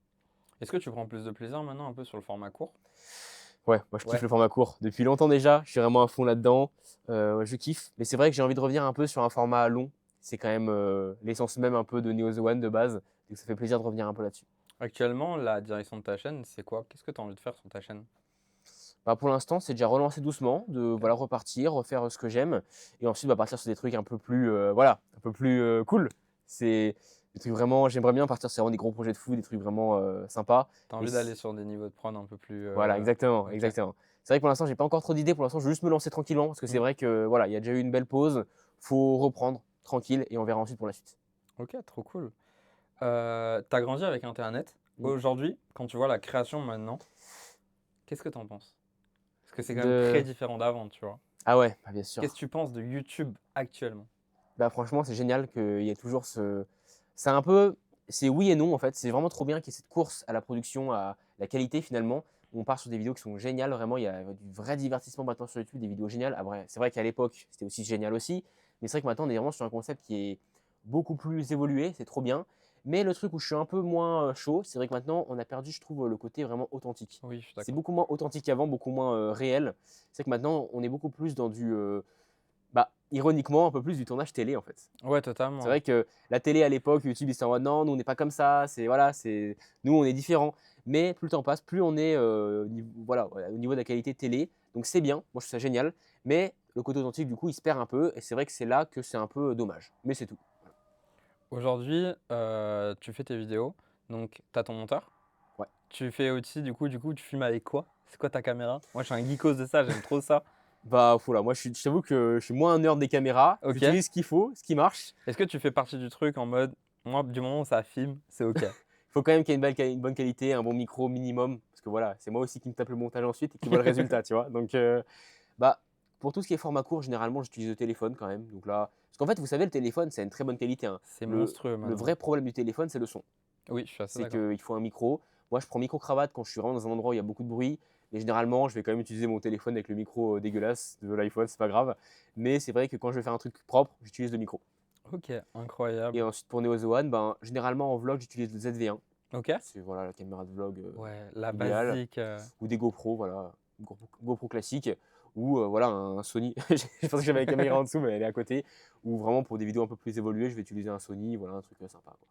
Est-ce que tu prends plus de plaisir maintenant un peu sur le format court?
Ouais, moi je kiffe
Ouais.
le format court. Depuis longtemps déjà, je suis vraiment à fond là-dedans. Ouais, je kiffe. Mais c'est vrai que j'ai envie de revenir un peu sur un format long. C'est quand même l'essence même un peu de Neo The One de base. Donc ça fait plaisir de revenir un peu là-dessus.
Actuellement, la direction de ta chaîne, c'est quoi? Qu'est-ce que tu as envie de faire sur ta chaîne?
Pour l'instant, c'est déjà relancer doucement, de voilà, repartir, refaire ce que j'aime. Et ensuite, partir sur des trucs un peu plus, voilà, un peu plus cool. C'est des trucs vraiment, j'aimerais bien partir sur vraiment des gros projets de fou, des trucs vraiment sympas.
Tu as
Et
envie d'aller sur des niveaux de prod un peu plus.
voilà, exactement,
Ok.
exactement. C'est vrai que pour l'instant, j'ai pas encore trop d'idées. Pour l'instant, je veux juste me lancer tranquillement parce que c'est
Mm.
vrai que voilà, il y a déjà eu une belle pause. Faut reprendre tranquille et on verra ensuite pour la suite.
Ok, trop cool. T'as grandi avec Internet.
Mm.
Aujourd'hui, quand tu vois la création maintenant, qu'est-ce que t'en penses? Parce que c'est quand même très
De...
différent d'avant, tu vois.
Ah ouais, bien sûr.
Qu'est-ce que tu penses de YouTube actuellement?
Franchement, c'est génial qu'il y ait toujours ce. C'est un peu. C'est oui et non en fait. C'est vraiment trop bien qu'il y ait cette course à la production, à la qualité finalement. On part sur des vidéos qui sont géniales. Vraiment, il y a du vrai divertissement maintenant sur YouTube, des vidéos géniales. Après, c'est vrai qu'à l'époque, c'était aussi génial aussi. Mais c'est vrai que maintenant, on est vraiment sur un concept qui est beaucoup plus évolué. C'est trop bien. Mais le truc où je suis un peu moins chaud, c'est vrai que maintenant, on a perdu, je trouve, le côté vraiment authentique.
Oui, je suis
C'est
d'accord.
beaucoup moins authentique qu'avant, beaucoup moins réel. C'est que maintenant, on est beaucoup plus dans du. Ironiquement, un peu plus du tournage télé en fait.
Ouais,
C'est
totalement.
vrai que la télé à l'époque, YouTube, ils étaient en mode non, nous on n'est pas comme ça, c'est voilà, c'est nous on est différents. Mais plus le temps passe, plus on est voilà, au niveau de la qualité télé. Donc c'est bien, moi je trouve ça génial. Mais le côté authentique, du coup, il se perd un peu. Et c'est vrai que c'est là que c'est un peu dommage. Mais c'est tout.
Aujourd'hui, tu fais tes vidéos, donc tu as ton monteur.
Ouais.
Tu fais aussi, du coup, tu filmes avec quoi? C'est quoi ta caméra? Moi, je suis un geekos de ça, j'aime trop ça.
Voilà, moi je t'avoue que je suis moins un nerd des caméras.
Ok.
J'utilise ce qu'il faut, ce qui marche.
Est-ce que tu fais partie du truc en mode, moi, du moment où ça filme, c'est ok?
Il faut quand même qu'il y ait une bonne qualité, un bon micro minimum. Parce que voilà, c'est moi aussi qui me tape le montage ensuite et qui voit le résultat, tu vois. Donc Bah, pour tout ce qui est format court, généralement, j'utilise le téléphone quand même. Donc là, parce qu'en fait, vous savez, le téléphone, c'est une très bonne qualité, hein.
C'est
Le,
monstrueux
le
maintenant.
vrai problème du téléphone, c'est le son.
Oui, je suis assez
C'est
d'accord.
qu'il faut un micro. Moi, je prends micro-cravate quand je suis vraiment dans un endroit où il y a beaucoup de bruit. Mais généralement, je vais quand même utiliser mon téléphone avec le micro dégueulasse de l'iPhone, c'est pas grave. Mais c'est vrai que quand je vais faire un truc propre, j'utilise le micro.
Ok, incroyable.
Et ensuite, pour Neo The One, généralement en vlog, j'utilise le ZV1.
Ok?
C'est voilà, la caméra de vlog
Ouais, la
idéale.
basique.
Ou des GoPro, voilà, GoPro classique, ou voilà un Sony. Je pense que j'avais la caméra en dessous, mais elle est à côté. Ou vraiment pour des vidéos un peu plus évoluées, je vais utiliser un Sony, voilà un truc sympa, quoi.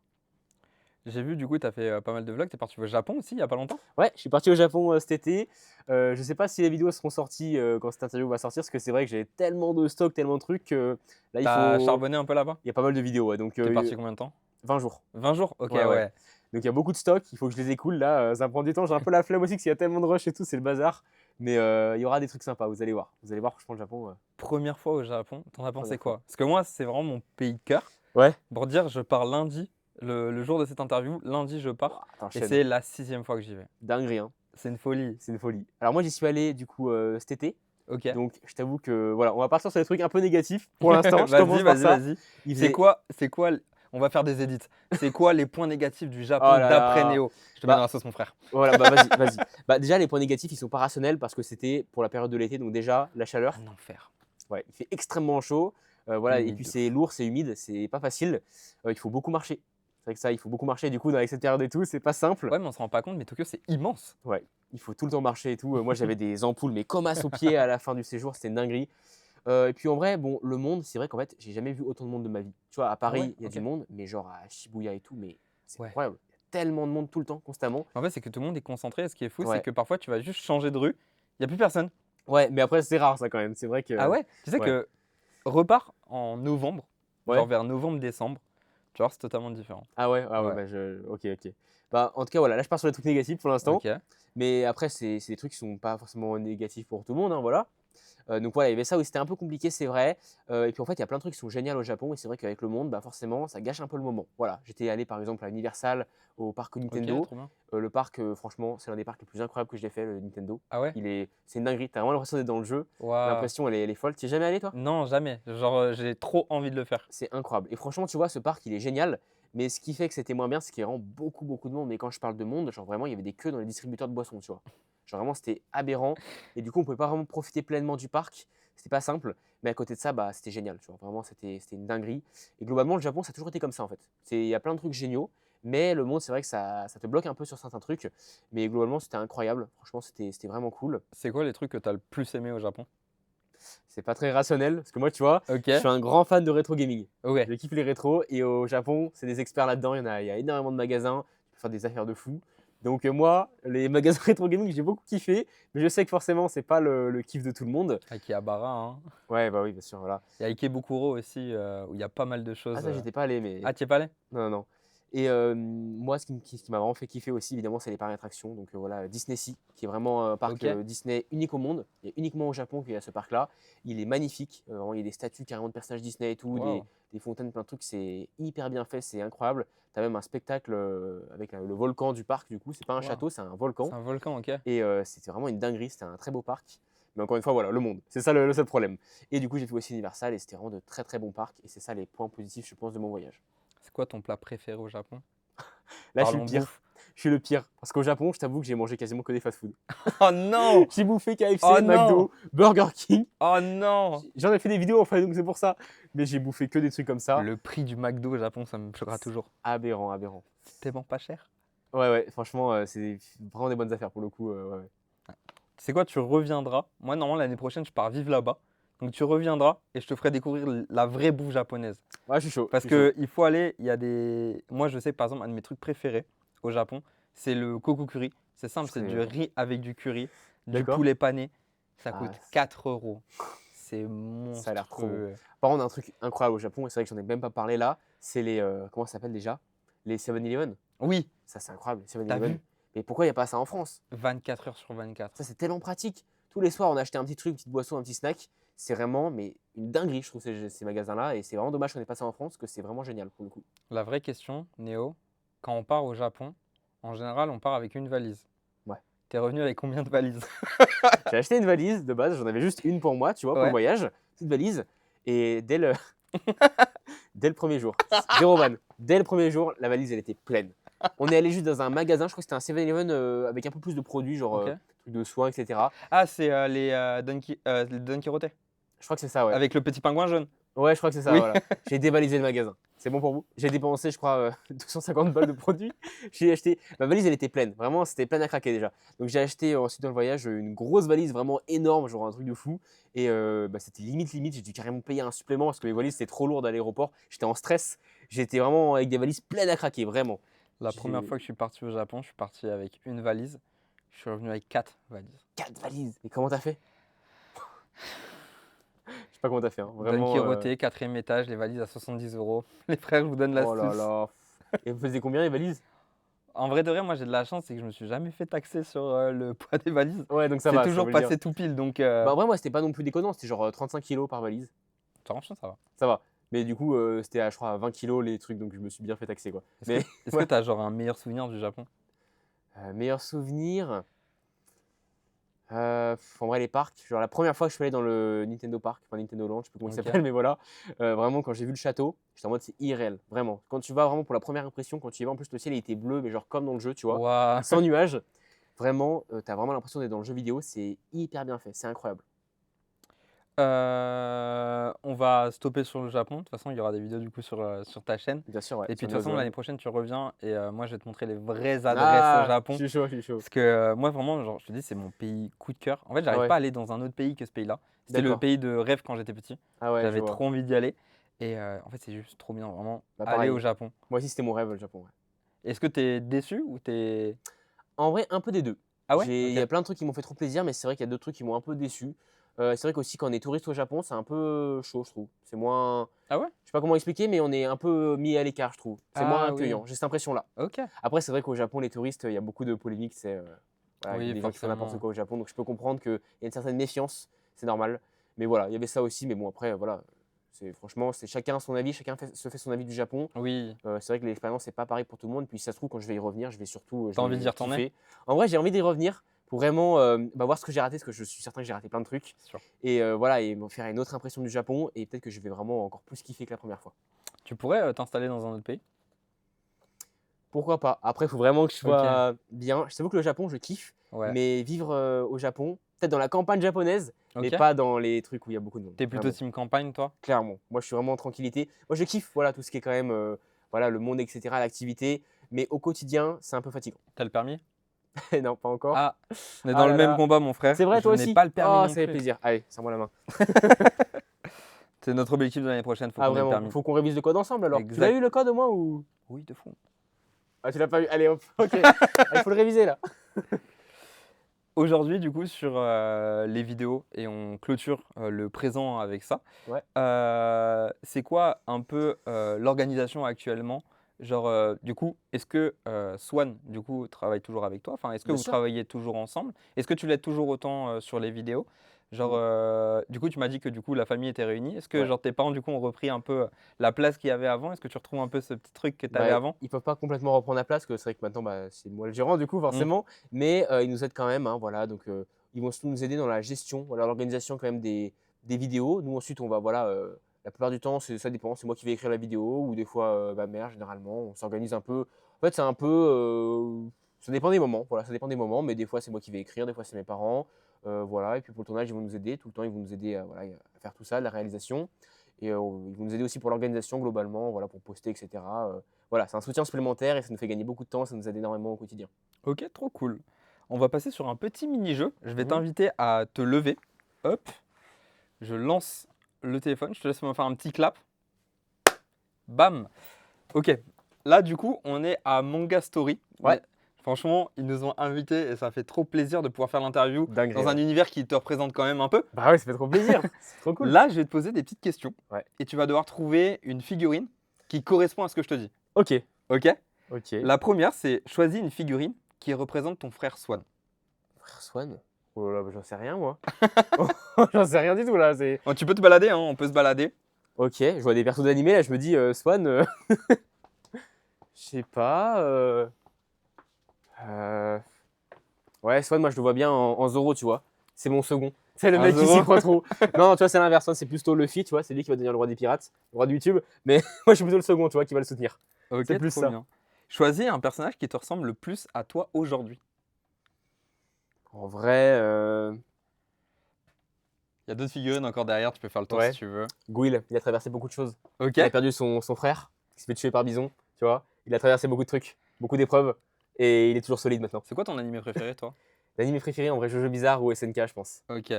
J'ai vu, du coup, tu as fait pas mal de vlogs. Tu es parti au Japon aussi, il y a pas longtemps?
Ouais, je suis parti au Japon cet été. Je sais pas si les vidéos seront sorties quand cette interview va sortir, parce que c'est vrai que j'ai tellement de stock, tellement de trucs que là
T'as charbonné un peu là-bas?
il y a pas mal de vidéos, ouais, donc
T'es parti combien de temps?
20 jours.
20 jours? Ok,
Ouais, ouais.
ouais.
Donc il y a beaucoup de stock, il faut que je les écoule là, ça prend du temps, j'ai un peu la flemme aussi parce qu'il y a tellement de rush et tout, c'est le bazar. Mais il y aura des trucs sympas, vous allez voir. Vous allez voir, franchement, le Japon.
Première fois au Japon, t'en as pensé
Première
quoi?
fois.
Parce que moi, c'est vraiment mon pays de cœur.
Ouais.
Pour dire, je pars lundi, le jour de cette interview, lundi je pars.
Ouah,
Et
t'enchaînes.
c'est la 6e fois que j'y vais.
Dinguerie, hein.
C'est une folie.
C'est une folie. Alors moi, j'y suis allé du coup cet été.
Ok.
Donc je t'avoue que voilà, on va partir sur des trucs un peu négatifs pour l'instant. Je
Vas-y,
commence par
vas-y,
ça.
vas-y.
Il
C'est
faisait...
quoi, on va faire des edits. C'est quoi les points négatifs du
Oh
Japon
là
d'après
là.
Néo? Je te mets
Bah,
dans la sauce, mon frère.
Voilà, vas-y, vas-y. Déjà, les points négatifs, ils sont pas rationnels parce que c'était pour la période de l'été. Donc déjà, la chaleur.
Un enfer.
Ouais, il fait extrêmement chaud. Voilà, et
Humide
puis
de
c'est lourd, c'est humide, c'est pas facile. Il faut beaucoup marcher. C'est vrai que ça, il faut beaucoup marcher. Du coup, avec cette période et tout, c'est pas simple.
Ouais, mais on se rend pas compte, mais Tokyo, c'est immense.
Ouais, il faut tout le temps marcher et tout. Moi, j'avais des ampoules, mais comme as aux pieds à la fin du séjour, c'était une dinguerie. Et puis en vrai, bon, le monde, c'est vrai qu'en fait, j'ai jamais vu autant de monde de ma vie. Tu vois, à
Ah ouais?
Paris, il y a
Ok.
du monde, mais genre à Shibuya et tout, mais c'est
Ouais.
incroyable. Il y a tellement de monde tout le temps, constamment.
En fait, c'est que tout le monde est concentré. Et ce qui est fou, c'est
Ouais.
que parfois, tu vas juste changer de rue. Il n'y a plus personne.
Ouais, mais après, c'est rare ça quand même. C'est vrai
Ah
que.
ouais? Tu sais
Ouais.
que repart en novembre, genre
Ouais.
vers novembre-décembre, tu vois, c'est totalement différent.
Ah ouais,
Ouais.
bah ok, ok. Bah, en tout cas, voilà, là, je pars sur les trucs négatifs pour l'instant.
Ok.
Mais après, c'est des trucs qui sont pas forcément négatifs pour tout le monde, hein, voilà. Donc voilà, il y avait ça où c'était un peu compliqué, c'est vrai. Et puis en fait, il y a plein de trucs qui sont géniaux au Japon. Et c'est vrai qu'avec le monde, bah forcément, ça gâche un peu le moment. Voilà, j'étais allé par exemple à Universal, au parc
Ok,
Nintendo.
trop bien.
Le parc, franchement, c'est l'un des parcs les plus incroyables que j'ai fait, le Nintendo.
Ah ouais?
C'est une dinguerie. T'as vraiment l'impression d'être dans le jeu.
Waouh.
L'impression, elle est folle. Tu es jamais allé, toi?
Non, jamais. Genre, j'ai trop envie de le faire.
C'est incroyable. Et franchement, tu vois, ce parc, il est génial. Mais ce qui fait que c'était moins bien, c'est qu'il y a vraiment beaucoup de monde. Mais quand je parle de monde, genre vraiment, il y avait des queues dans les distributeurs de boissons, tu vois. Genre vraiment, c'était aberrant. Et du coup, on pouvait pas vraiment profiter pleinement du parc. C'était pas simple. Mais à côté de ça, bah, c'était génial. Tu vois. Vraiment, c'était une dinguerie. Et globalement, le Japon, ça a toujours été comme ça, en fait. Il y a plein de trucs géniaux. Mais le monde, c'est vrai que ça te bloque un peu sur certains trucs. Mais globalement, c'était incroyable. Franchement, c'était vraiment cool.
C'est quoi les trucs que tu as le plus aimé au Japon?
C'est pas très rationnel. Parce que moi, tu vois,
Ok.
je suis un grand fan de rétro gaming.
Ouais.
Je kiffe les rétros et au Japon, c'est des experts là-dedans. Il y a énormément de magasins. Tu peux faire des affaires de fou. Donc moi, les magasins rétro gaming, j'ai beaucoup kiffé. Mais je sais que forcément, c'est pas le kiff de tout le monde.
Akihabara, hein.
Ouais, bah oui, bien sûr, voilà.
Il y a Ikebukuro aussi, où il y a pas mal de
Ah
choses.
ça, j'étais pas allé, mais
Ah, tu es pas allé?
non, non, non. Et moi, ce qui m'a vraiment fait kiffer aussi, évidemment, c'est les parcs d'attractions. Donc voilà, Disney Sea, qui est vraiment un parc
Ok.
Disney unique au monde. Il y a uniquement au Japon qu'il y a ce parc-là. Il est magnifique. Vraiment, il y a des statues carrément de personnages Disney et tout,
Waouh.
des fontaines, plein de trucs. C'est hyper bien fait, c'est incroyable. Tu as même un spectacle avec le volcan du parc, du coup. C'est pas un
Waouh.
château, c'est un
C'est
volcan.
un volcan, ok.
Et c'était vraiment une dinguerie, c'était un très beau parc. Mais encore une fois, voilà, le monde, c'est ça le seul problème. Et du coup, j'ai fait aussi Universal et c'était vraiment de très bons parcs. Et c'est ça les points positifs, je pense, de mon voyage.
C'est quoi ton plat préféré au Japon?
Là, je suis le
Parlons
pire.
bouffe.
Je suis le pire. Parce qu'au Japon, je t'avoue que j'ai mangé quasiment que des fast-food.
Oh non!
J'ai bouffé KFC,
Oh non!
McDo, Burger King.
Oh non!
J'en ai fait des vidéos en fait, donc c'est pour ça. Mais j'ai bouffé que des trucs comme ça.
Le prix du McDo au Japon, ça me choquera toujours.
Aberrant, aberrant.
C'est tellement pas cher.
Ouais, ouais, franchement, c'est vraiment des bonnes affaires pour le coup. Ouais, ouais.
C'est quoi, tu reviendras. Moi, normalement, l'année prochaine, je pars vivre là-bas. Donc, tu reviendras et je te ferai découvrir la vraie bouffe japonaise.
Ouais, je suis chaud.
Parce
je suis chaud.
qu'il faut aller, il y a des. Moi, je sais que par exemple, un de mes trucs préférés au Japon, c'est le koku curry. C'est simple, c'est du riz avec du curry, du
D'accord.
poulet pané. Ça
Ah,
coûte
c'est-
4 euros. C'est
Ça a l'air trop bon.
monstrueux.
Par contre, un truc incroyable au Japon, et c'est vrai que j'en ai même pas parlé là, c'est les. Comment ça s'appelle déjà? Les 7-Eleven.
Oui,
Ça, c'est incroyable, les
t'as
7-Eleven.
vu?
Mais pourquoi il n'y a pas ça en France?
24 heures sur 24.
Ça, c'est tellement pratique. Tous les soirs, on achetait un petit truc, une petite boisson, un petit snack. C'est vraiment mais une dinguerie, je trouve, ces magasins-là. Et c'est vraiment dommage qu'on n'ait pas ça en France, parce que c'est vraiment génial pour le coup.
La vraie question, Néo, quand on part au Japon, en général, on part avec une valise.
Ouais.
T'es revenu avec combien de valises?
J'ai acheté une valise de base, j'en avais juste une pour moi, tu vois, pour
Ouais.
le voyage. Petite valise. Et dès le premier jour, zéro van. Dès le premier jour, la valise, elle était pleine. On est allé juste dans un magasin, je crois que c'était un 7-Eleven avec un peu plus de produits, genre
Ok.
trucs de soins, etc.
Ah, c'est les Don Quirote,
Je crois que c'est ça, ouais.
avec le petit pingouin jaune.
Ouais, je crois que c'est ça,
Oui.
voilà. J'ai dévalisé le magasin. C'est bon pour vous? J'ai dépensé, je crois, 250 balles de produits. J'ai acheté. Ma valise, elle était pleine. Vraiment, c'était plein à craquer déjà. Donc, j'ai acheté ensuite dans le voyage une grosse valise vraiment énorme, genre un truc de fou. Et c'était limite. J'ai dû carrément payer un supplément parce que mes valises, c'était trop lourd à l'aéroport. J'étais en stress. J'étais vraiment avec des valises pleines à craquer, vraiment.
La
J'ai-
première fois que je suis parti au Japon, je suis parti avec une valise. Je suis revenu avec 4 valises.
4 valises. Et comment t'as fait? Je sais pas comment t'as fait, hein.
Don
Vraiment.
Quirote, 4e étage, les valises à 70 euros. Les frères, je vous donne
Oh là
l'astuce.
là. Et vous faisiez combien les valises?
En vrai de vrai, moi j'ai de la chance, c'est que je me suis jamais fait taxer sur le poids des valises.
Ouais, donc ça
C'est
va. ça
toujours
veut dire.
passé tout pile, donc
Bah, en vrai, moi, c'était pas non plus déconnant. C'était genre 35 kilos par valise.
franchement, ça va.
Ça va. Mais du coup, c'était à, je crois, à 20 kilos les trucs, donc je me suis bien fait taxer, quoi.
Est-ce
Mais
que est-ce que t'as genre un meilleur souvenir du Japon?
meilleur souvenir, en vrai, les parcs. Genre la première fois que je suis allé dans le Nintendo Park, enfin Nintendo Land, je sais pas comment il
Ok.
s'appelle, mais voilà. Vraiment, quand j'ai vu le château, j'étais en mode c'est irréel, vraiment. Quand tu vas vraiment pour la première impression, quand tu y vas, en plus le ciel il était bleu, mais genre comme dans le jeu, tu vois,
Ouah.
sans nuages. Vraiment, t'as vraiment l'impression d'être dans le jeu vidéo, c'est hyper bien fait, c'est incroyable.
On va stopper sur le Japon. De toute façon, il y aura des vidéos du coup sur ta chaîne.
Bien sûr, ouais.
Et puis
sur
de toute façon,
Neozone.
l'année prochaine, tu reviens et moi, je vais te montrer les vraies adresses au
Ah,
Japon.
je suis chaud, je suis chaud.
Parce que moi, vraiment, genre, je te dis, c'est mon pays coup de cœur. En fait,
Ah
j'arrive
ouais,
pas à aller dans un autre pays que ce pays-là. C'était le
d'accord.
pays de rêve quand j'étais petit.
Ah ouais, je
J'avais
vois.
trop envie d'y aller. Et en fait, c'est juste trop bien, vraiment,
Bah
aller au
pareil.
Japon.
Moi aussi, c'était mon rêve, le Japon. Ouais.
Est-ce que tu es déçu ou t'es.
En vrai, un peu des deux.
Ah ouais?
Il y
Ok.
a plein de trucs qui m'ont fait trop plaisir, mais c'est vrai qu'il y a d'autres trucs qui m'ont un peu déçu. C'est vrai qu'aussi, quand on est touriste au Japon, c'est un peu chaud, je trouve. C'est moins.
Ah ouais?
Je sais pas comment expliquer, mais on est un peu mis à l'écart, je trouve. C'est moins
Ah oui.
accueillant. J'ai cette impression-là.
Ok.
Après, c'est vrai qu'au Japon, les touristes, il y a beaucoup de polémiques. Voilà, il y a
Oui,
des gens qui font n'importe
forcément.
quoi au Japon, donc je peux comprendre qu'il y a une certaine méfiance. C'est normal. Mais voilà, il y avait ça aussi. Mais bon, après, voilà. Franchement, c'est chacun son avis, se fait son avis du Japon.
Oui.
C'est vrai que l'expérience n'est pas pareil pour tout le monde. Puis si ça se trouve, quand je vais y revenir, je vais surtout je
T'as envie
vais
d'y retourner?
kiffer. En vrai, j'ai envie d'y revenir pour vraiment voir ce que j'ai raté, parce que je suis certain que j'ai raté plein de trucs.
C'est sûr.
Et voilà, et me faire une autre impression du Japon. Et peut-être que je vais vraiment encore plus kiffer que la première fois.
Tu pourrais t'installer dans un autre pays?
Pourquoi pas? Après, il faut vraiment que je
Ok.
sois bien. Je t'avoue que le Japon, je kiffe.
Ouais.
Mais vivre au Japon, peut-être dans la campagne japonaise, mais
Ok.
pas dans les trucs où il y a beaucoup de monde.
T'es plutôt
Vraiment.
team campagne, toi?
Clairement. Moi, je suis vraiment en tranquillité. Moi, je kiffe voilà, tout ce qui est quand même voilà, le monde, etc., l'activité. Mais au quotidien, c'est un peu fatigant.
T'as le permis?
Non, pas encore.
Ah, on est
Ah
dans le
là
même
là.
combat, mon frère.
C'est vrai,
Je
toi
n'ai
aussi?
pas le permis
Oh,
non
ça fait
plus.
plaisir. Allez, serre-moi la main.
C'est notre objectif de l'année prochaine, faut
Ah,
qu'on ait le
vraiment?
permis.
Faut qu'on révise le code ensemble alors. Tu l'as
Exact.
eu le code au moins ou?
Oui, de fou.
Ah, tu l'as pas eu? Allez, hop. Ok. Il faut le réviser là.
Aujourd'hui, du coup, sur les vidéos, et on clôture le présent avec ça,
Ouais.
c'est quoi un peu l'organisation actuellement? Genre, du coup, est-ce que Swan, du coup, travaille toujours avec toi? Enfin, est-ce que
Bien
vous
sûr.
travaillez toujours ensemble? Est-ce que tu l'aides toujours autant sur les vidéos? Genre,
Mm.
du coup, tu m'as dit que du coup, la famille était réunie. Est-ce que
Ouais.
genre, tes parents, du coup, ont repris un peu la place qu'il y avait avant? Est-ce que tu retrouves un peu ce petit truc que tu avais
Bah,
avant?
ils peuvent pas complètement reprendre la place, parce que c'est vrai que maintenant, bah, c'est moi le gérant du coup,
Hmm.
forcément. Mais ils nous aident quand même, hein, voilà. Donc, ils vont surtout nous aider dans la gestion, voilà, l'organisation quand même des vidéos. Nous, ensuite, on va, voilà, la plupart du temps, ça dépend. C'est moi qui vais écrire la vidéo, ou des fois, ma mère, généralement. On s'organise un peu. En fait, c'est un peu. Ça dépend des moments, voilà, ça dépend des moments. Mais des fois, c'est moi qui vais écrire, des fois, c'est mes parents. Voilà. Et puis pour le tournage, ils vont nous aider. Tout le temps, ils vont nous aider voilà, à faire tout ça, la réalisation. Et ils vont nous aider aussi pour l'organisation globalement, voilà, pour poster, etc. Voilà, c'est un soutien supplémentaire et ça nous fait gagner beaucoup de temps, ça nous aide énormément au quotidien.
Ok, trop cool. On va passer sur un petit mini-jeu. Je vais
Mhm.
t'inviter à te lever. Hop, je lance le téléphone. Je te laisse me faire un petit clap. Bam. Ok, là du coup, on est à Manga Story.
Ouais.
Franchement, ils nous ont invités et ça fait trop plaisir de pouvoir faire l'interview
Dinguerie,
dans un
ouais.
univers qui te représente quand même un peu.
Bah ouais, ça fait trop plaisir, c'est trop cool.
Là, je vais te poser des petites questions
Ouais.
et tu vas devoir trouver une figurine qui correspond à ce que je te dis.
Ok,
Ok?
ok.
La première, c'est choisis une figurine qui représente ton frère Swan.
Frère Swan? Oh là là, bah, j'en sais rien moi. J'en sais rien du tout là.
Bon, tu peux te balader, hein, on peut se balader.
Ok, je vois des persos d'animé là, je me dis Swan, je sais pas. Ouais, Swan, moi je le vois bien en Zoro, tu vois. C'est mon second. C'est le
Un
mec qui s'y
Zoro.
croit trop. Non, tu vois, c'est l'inverse. Swan, c'est plutôt Luffy, tu vois. C'est lui qui va devenir le roi des pirates, le roi de YouTube. Mais moi, je suis plutôt le second, tu vois, qui va le soutenir.
Ok,
C'est plus
trop
ça.
bien. Choisis un personnage qui te ressemble le plus à toi aujourd'hui.
En vrai,
Il y a d'autres figurines encore derrière, tu peux faire le tour
ouais.
si tu veux.
Guil, il a traversé beaucoup de choses.
Ok.
Il a perdu son frère, qui s'est fait tuer par Bison, tu vois. Il a traversé beaucoup de trucs, beaucoup d'épreuves. Et il est toujours solide maintenant.
C'est quoi ton animé préféré, toi?
L'anime préféré, en vrai, Jojo Bizarre ou SNK, je pense.
Ok.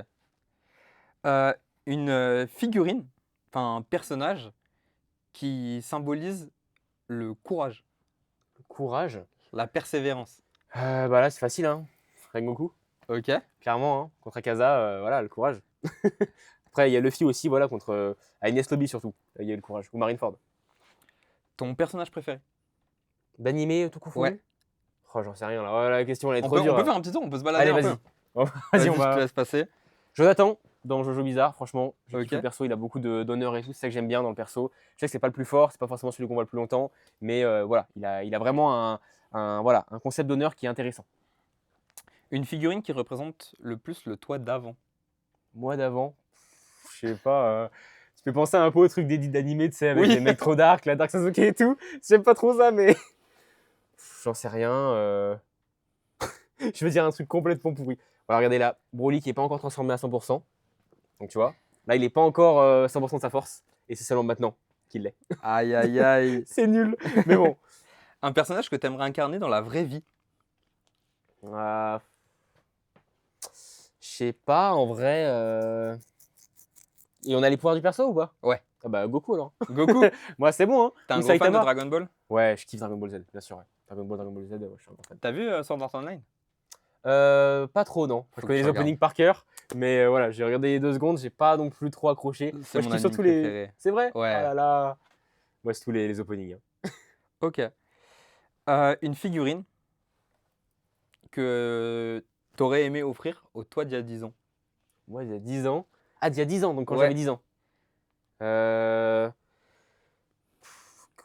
Une figurine, enfin un personnage qui symbolise le courage,
Courage.
la persévérance.
Bah là, c'est facile, hein. Rengoku,
Ok.
clairement, hein. Contre Akaza, voilà, le courage. Après, il y a Luffy aussi, voilà, contre Ines Lobby surtout. Il y a eu le courage. Ou Marineford.
Ton personnage préféré?
D'animé tout confondu?
Ouais.
Oh, j'en sais rien là. Oh, la question elle est
On
trop
peut,
dure.
on peut
Là.
faire un petit tour, on peut se balader
Allez,
un
vas-y.
peu.
Vas-y, on
Je te
va.
laisse passer.
Jonathan, dans Jojo Bizarre, franchement, j'ai kiffé
Ok.
le perso, il a beaucoup d'honneur et tout, c'est ça que j'aime bien dans le perso. Je sais que c'est pas le plus fort, c'est pas forcément celui qu'on voit le plus longtemps, mais voilà, il a vraiment voilà, un concept d'honneur qui est intéressant.
Une figurine qui représente le plus le toi d'avant.
Moi d'avant, je sais pas, tu peux penser un peu au truc d'édit d'animé, tu sais, avec
Oui.
les mecs trop dark, la Dark Sasuke et tout. J'aime pas trop ça, mais j'en sais rien. Je veux dire un truc complètement pourri. Voilà, regardez là, Broly qui est pas encore transformé à 100%, donc tu vois. Là, il n'est pas encore 100% de sa force. Et c'est seulement maintenant qu'il l'est.
Aïe, aïe, aïe.
C'est nul. Mais bon.
Un personnage que tu aimerais incarner dans la vraie vie?
Je sais pas, en vrai. Et on a les pouvoirs du perso ou pas?
Ouais.
Ah bah Goku alors.
Goku?
Moi c'est bon hein.
T'es un
Ou
gros fan de
Saitama.
Dragon Ball?
Ouais, je kiffe Dragon Ball Z, bien sûr. Ouais. Dragon Ball Z, ouais, je suis un grand fan.
T'as vu Sword Art Online?
Pas trop, non.
Faut
Je
que
connais
tu
les
regardes.
openings par cœur, mais voilà, j'ai regardé les 2 secondes, j'ai pas non plus trop accroché.
C'est
Moi, je
mon
kiffe
anime
surtout
préféré.
C'est vrai?
Ouais.
Oh là là. Moi, c'est tous les openings. Hein.
Ok. Une figurine que t'aurais aimé offrir au toi d'il y a 10 ans?
Moi, il y a 10 ans. Ah, il y a 10 ans, donc quand
Ouais.
j'avais 10 ans. Quand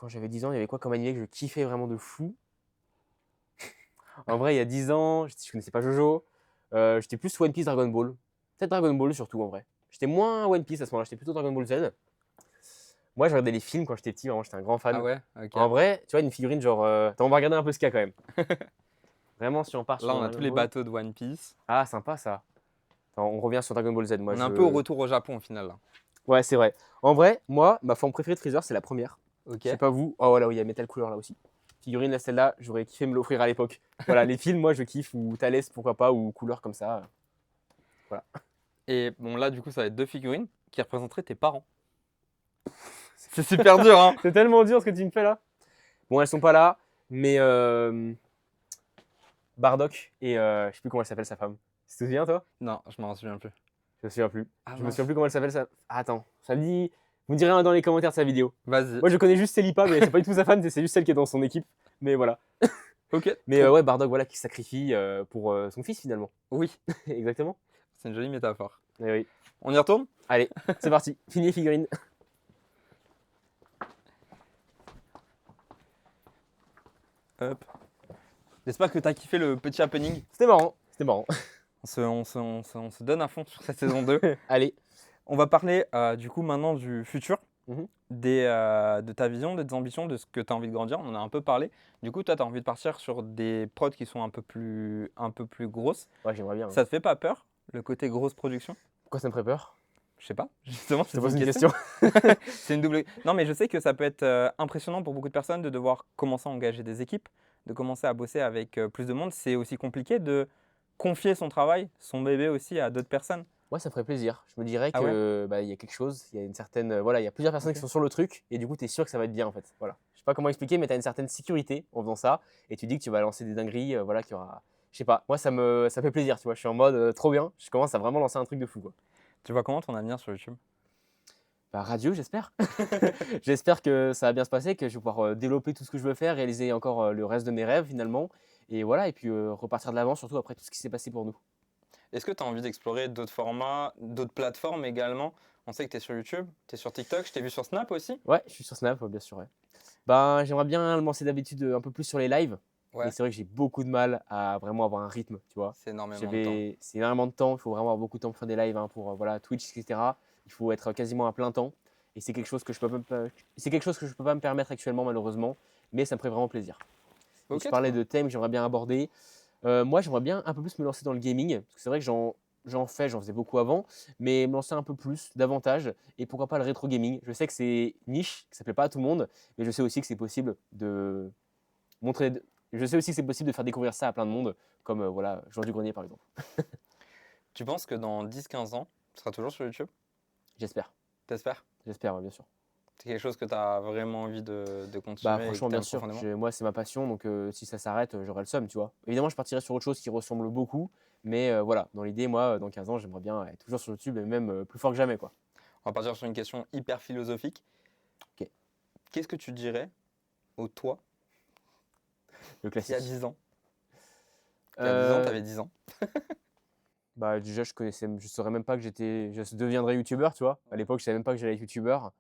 j'avais 10 ans, il y avait quoi comme animé que je kiffais vraiment de fou? En vrai, il y a 10 ans, je connaissais pas Jojo. J'étais plus One Piece, Dragon Ball. Peut-être Dragon Ball surtout en vrai. J'étais moins One Piece à ce moment-là, j'étais plutôt Dragon Ball Z. Moi, je regardais les films quand j'étais petit, vraiment, j'étais un grand fan.
Ah ouais? Ok.
En vrai, tu vois, une figurine genre. Attends, on va regarder un peu ce qu'il y a quand même. Vraiment, si on part
Là,
sur
on a
Dragon
tous les
Ball.
bateaux de One Piece.
Ah, sympa ça. Attends, on revient sur Dragon Ball Z. Moi,
On est un peu au retour au Japon au final là.
Ouais, c'est vrai. En vrai, moi, ma forme préférée de Freezer, c'est la première.
Ok.
Je sais pas vous. Oh voilà, oui, il y a Metal Couleur là aussi. Figurine, là, celle-là, j'aurais kiffé me l'offrir à l'époque. Voilà, les films, moi, je kiffe. Ou Thalès, pourquoi pas, ou couleur comme ça. Voilà.
Et bon, là, du coup, ça va être 2 figurines qui représenteraient tes parents. C'est super dur, hein?
C'est tellement dur ce que tu me fais là. Bon, elles sont pas là, mais Bardock et je sais plus comment elle s'appelle sa femme. Tu te souviens toi?
Non, je m'en souviens plus.
Je me souviens plus.
Ah,
Je me
mince.
souviens plus comment elle s'appelle sa. Ah, attends, ça me dit. Vous me direz dans les commentaires de sa vidéo.
Vas-y.
Moi je connais juste Celipa, mais c'est pas du tout sa femme, c'est juste celle qui est dans son équipe. Mais voilà.
Ok.
Mais
trop-
ouais, Bardock voilà qui se sacrifie pour son fils finalement.
Oui,
Exactement.
c'est une jolie métaphore.
Eh oui.
On y retourne?
Allez, c'est parti. Fini les figurines.
Hop. J'espère que t'as kiffé le petit happening.
C'était marrant. C'était marrant.
On se donne à fond sur cette saison 2.
Allez.
On va parler du coup maintenant du futur,
Mhm.
de ta vision, de tes ambitions, de ce que tu as envie de grandir. On en a un peu parlé. Du coup, toi, tu as envie de partir sur des prods qui sont un peu plus grosses.
Ouais, j'aimerais bien.
Ça te fait pas peur, le côté grosse production?
Pourquoi ça me ferait peur?
Je sais pas, justement,
Je te pose une question.
C'est une double. Non, mais je sais que ça peut être impressionnant pour beaucoup de personnes de devoir commencer à engager des équipes, de commencer à bosser avec plus de monde. C'est aussi compliqué de confier son travail, son bébé aussi à d'autres personnes.
Moi, ça me ferait plaisir. Je me dirais
Ah
que il y a quelque chose, il y a une certaine, voilà, il y a plusieurs personnes
Ok.
qui sont sur le truc et du coup, tu es sûr que ça va être bien en fait. Voilà. Je sais pas comment expliquer, mais tu as une certaine sécurité en faisant ça et tu dis que tu vas lancer des dingueries, voilà, qu'il y aura. Je sais pas. Moi, ça fait plaisir, tu vois. Je suis en mode trop bien. Je commence à vraiment lancer un truc de fou, quoi.
Tu vois comment ton avenir sur YouTube?
Bah, radio, j'espère. J'espère que ça va bien se passer, que je vais pouvoir développer tout ce que je veux faire, réaliser encore le reste de mes rêves finalement. Et voilà, et puis repartir de l'avant, surtout après tout ce qui s'est passé pour nous.
Est-ce que tu as envie d'explorer d'autres formats, d'autres plateformes également? On sait que tu es sur YouTube, tu es sur TikTok, je t'ai vu sur Snap aussi.
Ouais, je suis sur Snap, bien sûr. Ouais. Ben, j'aimerais bien le lancer d'habitude un peu plus sur les lives.
Ouais.
Mais c'est vrai que j'ai beaucoup de mal à vraiment avoir un rythme, tu vois.
C'est énormément de temps.
C'est énormément de temps, il faut vraiment avoir beaucoup de temps pour faire des lives hein, pour voilà, Twitch, etc. Il faut être quasiment à plein temps. Et c'est quelque chose que je peux pas, c'est quelque chose que je peux pas me permettre actuellement malheureusement, mais ça me ferait vraiment plaisir. Et
Ok,
je parlais
trop
de thèmes que j'aimerais bien aborder. Moi, j'aimerais bien un peu plus me lancer dans le gaming, parce que c'est vrai que j'en faisais beaucoup avant, mais me lancer un peu plus, davantage, et pourquoi pas le rétro gaming. Je sais que c'est niche, que ça plaît pas à tout le monde, mais je sais aussi que c'est possible de montrer. Je sais aussi que c'est possible de faire découvrir ça à plein de monde, comme voilà, Joueur du Grenier par exemple.
Tu penses que dans 10-15 ans, tu seras toujours sur YouTube?
J'espère,
T'espères?
j'espère, ouais, bien sûr.
C'est quelque chose que tu as vraiment envie de continuer
Bah
et que
franchement,
t'aimes
bien sûr.
profondément?
Moi, c'est ma passion, donc si ça s'arrête, j'aurai le seum, tu vois. Évidemment, je partirai sur autre chose qui ressemble beaucoup, mais voilà, dans l'idée, moi, dans 15 ans, j'aimerais bien être toujours sur YouTube et même plus fort que jamais, quoi.
On va partir sur une question hyper philosophique.
Ok.
Qu'est-ce que tu dirais au toi
Le
qui
classique.
a 10 ans? Il y a 10 ans,
Euh,
tu avais 10 ans.
Bah déjà, je saurais même pas que je deviendrais youtubeur, tu vois. À l'époque, je savais même pas que j'allais être youtubeur.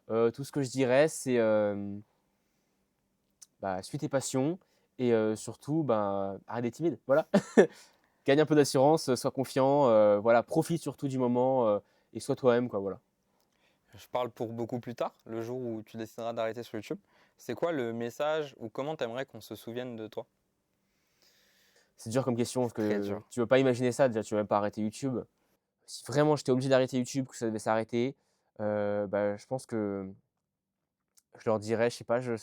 Tout ce que je dirais, c'est bah, suis tes passions et surtout, bah, arrête d'être timide. Voilà. Gagne un peu d'assurance, sois confiant, voilà, profite surtout du moment et sois toi-même, quoi. Voilà.
Je parle pour beaucoup plus tard, le jour où tu décideras d'arrêter sur YouTube. C'est quoi le message ou comment tu aimerais qu'on se souvienne de toi?
C'est dur comme question parce
Très
que
dur.
tu veux pas imaginer ça. Déjà, tu veux même pas arrêter YouTube. si vraiment j'étais obligé d'arrêter YouTube, que ça devait s'arrêter, je pense que je leur dirais, je sais pas, je ne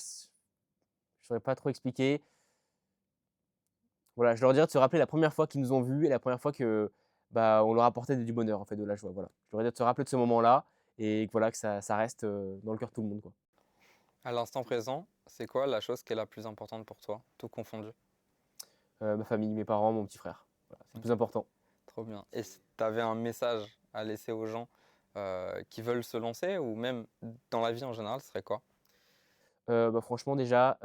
saurais pas trop expliquer. Voilà, je leur dirais de se rappeler la première fois qu'ils nous ont vus et la première fois que, on leur apportait du bonheur, en fait, de la joie, voilà. Je leur dirais de se rappeler de ce moment-là et que voilà, que ça reste, dans le cœur de tout le monde, quoi.
À l'instant présent, c'est quoi la chose qui est la plus importante pour toi, tout confondu?
Ma famille, mes parents, mon petit frère. Voilà, c'est le plus important.
Trop bien. Et si tu avais un message à laisser aux gens qui veulent se lancer ou même dans la vie en général, ce serait quoi?
Franchement déjà,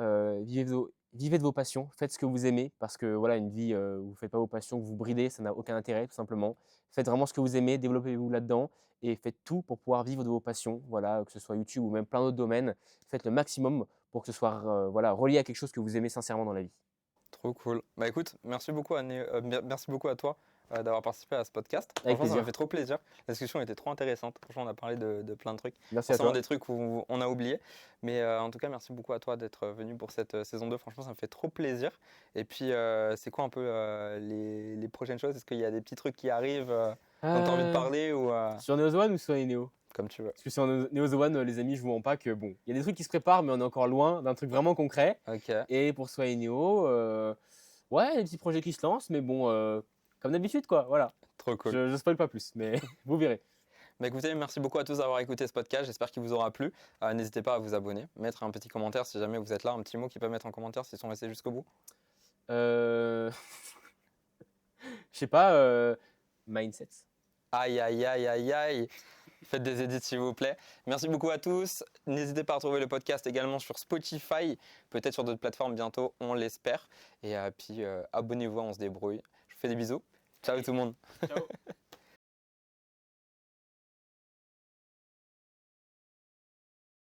vivez de vos passions, faites ce que vous aimez parce que voilà, une vie, où vous ne faites pas vos passions, que vous bridez, ça n'a aucun intérêt tout simplement. Faites vraiment ce que vous aimez, développez-vous là-dedans et faites tout pour pouvoir vivre de vos passions, voilà, que ce soit YouTube ou même plein d'autres domaines. Faites le maximum pour que ce soit, voilà, relié à quelque chose que vous aimez sincèrement dans la vie.
Trop cool. Bah écoute, merci beaucoup à toi d'avoir participé à ce podcast.
Avec
Franchement, ça m'a
plaisir.
fait trop plaisir. La discussion était trop intéressante. Franchement, on a parlé de plein de trucs.
Merci à
Forcément
toi.
des trucs où on a oublié. Mais en tout cas, merci beaucoup à toi d'être venu pour cette saison 2. Franchement, ça me fait trop plaisir. Et puis, c'est quoi un peu les prochaines choses? Est-ce qu'il y a des petits trucs qui arrivent dont tu as envie de parler ou
Sur Neo The One ou sur Neo?
comme tu veux?
Parce que sur Neo The One, les amis, je vous mens pas que bon, il y a des trucs qui se préparent, mais on est encore loin d'un truc vraiment concret.
Ok,
Et pour Soi et Neo, ouais, il y a des petits projets qui se lancent, mais bon, comme d'habitude, quoi, voilà.
trop cool.
Je spoil pas plus, mais vous verrez.
Bah écoutez, merci beaucoup à tous d'avoir écouté ce podcast. J'espère qu'il vous aura plu. N'hésitez pas à vous abonner, mettre un petit commentaire si jamais vous êtes là, un petit mot qu'ils peuvent mettre en commentaire s'ils sont restés jusqu'au bout.
Je sais pas, mindset.
Aïe, aïe, aïe, aïe, aïe. Faites des edits s'il vous plaît. Merci beaucoup à tous. N'hésitez pas à retrouver le podcast également sur Spotify, peut-être sur d'autres plateformes bientôt, on l'espère. Et puis abonnez-vous, on se débrouille. Je vous fais des bisous. Ciao tout le monde.
Ciao.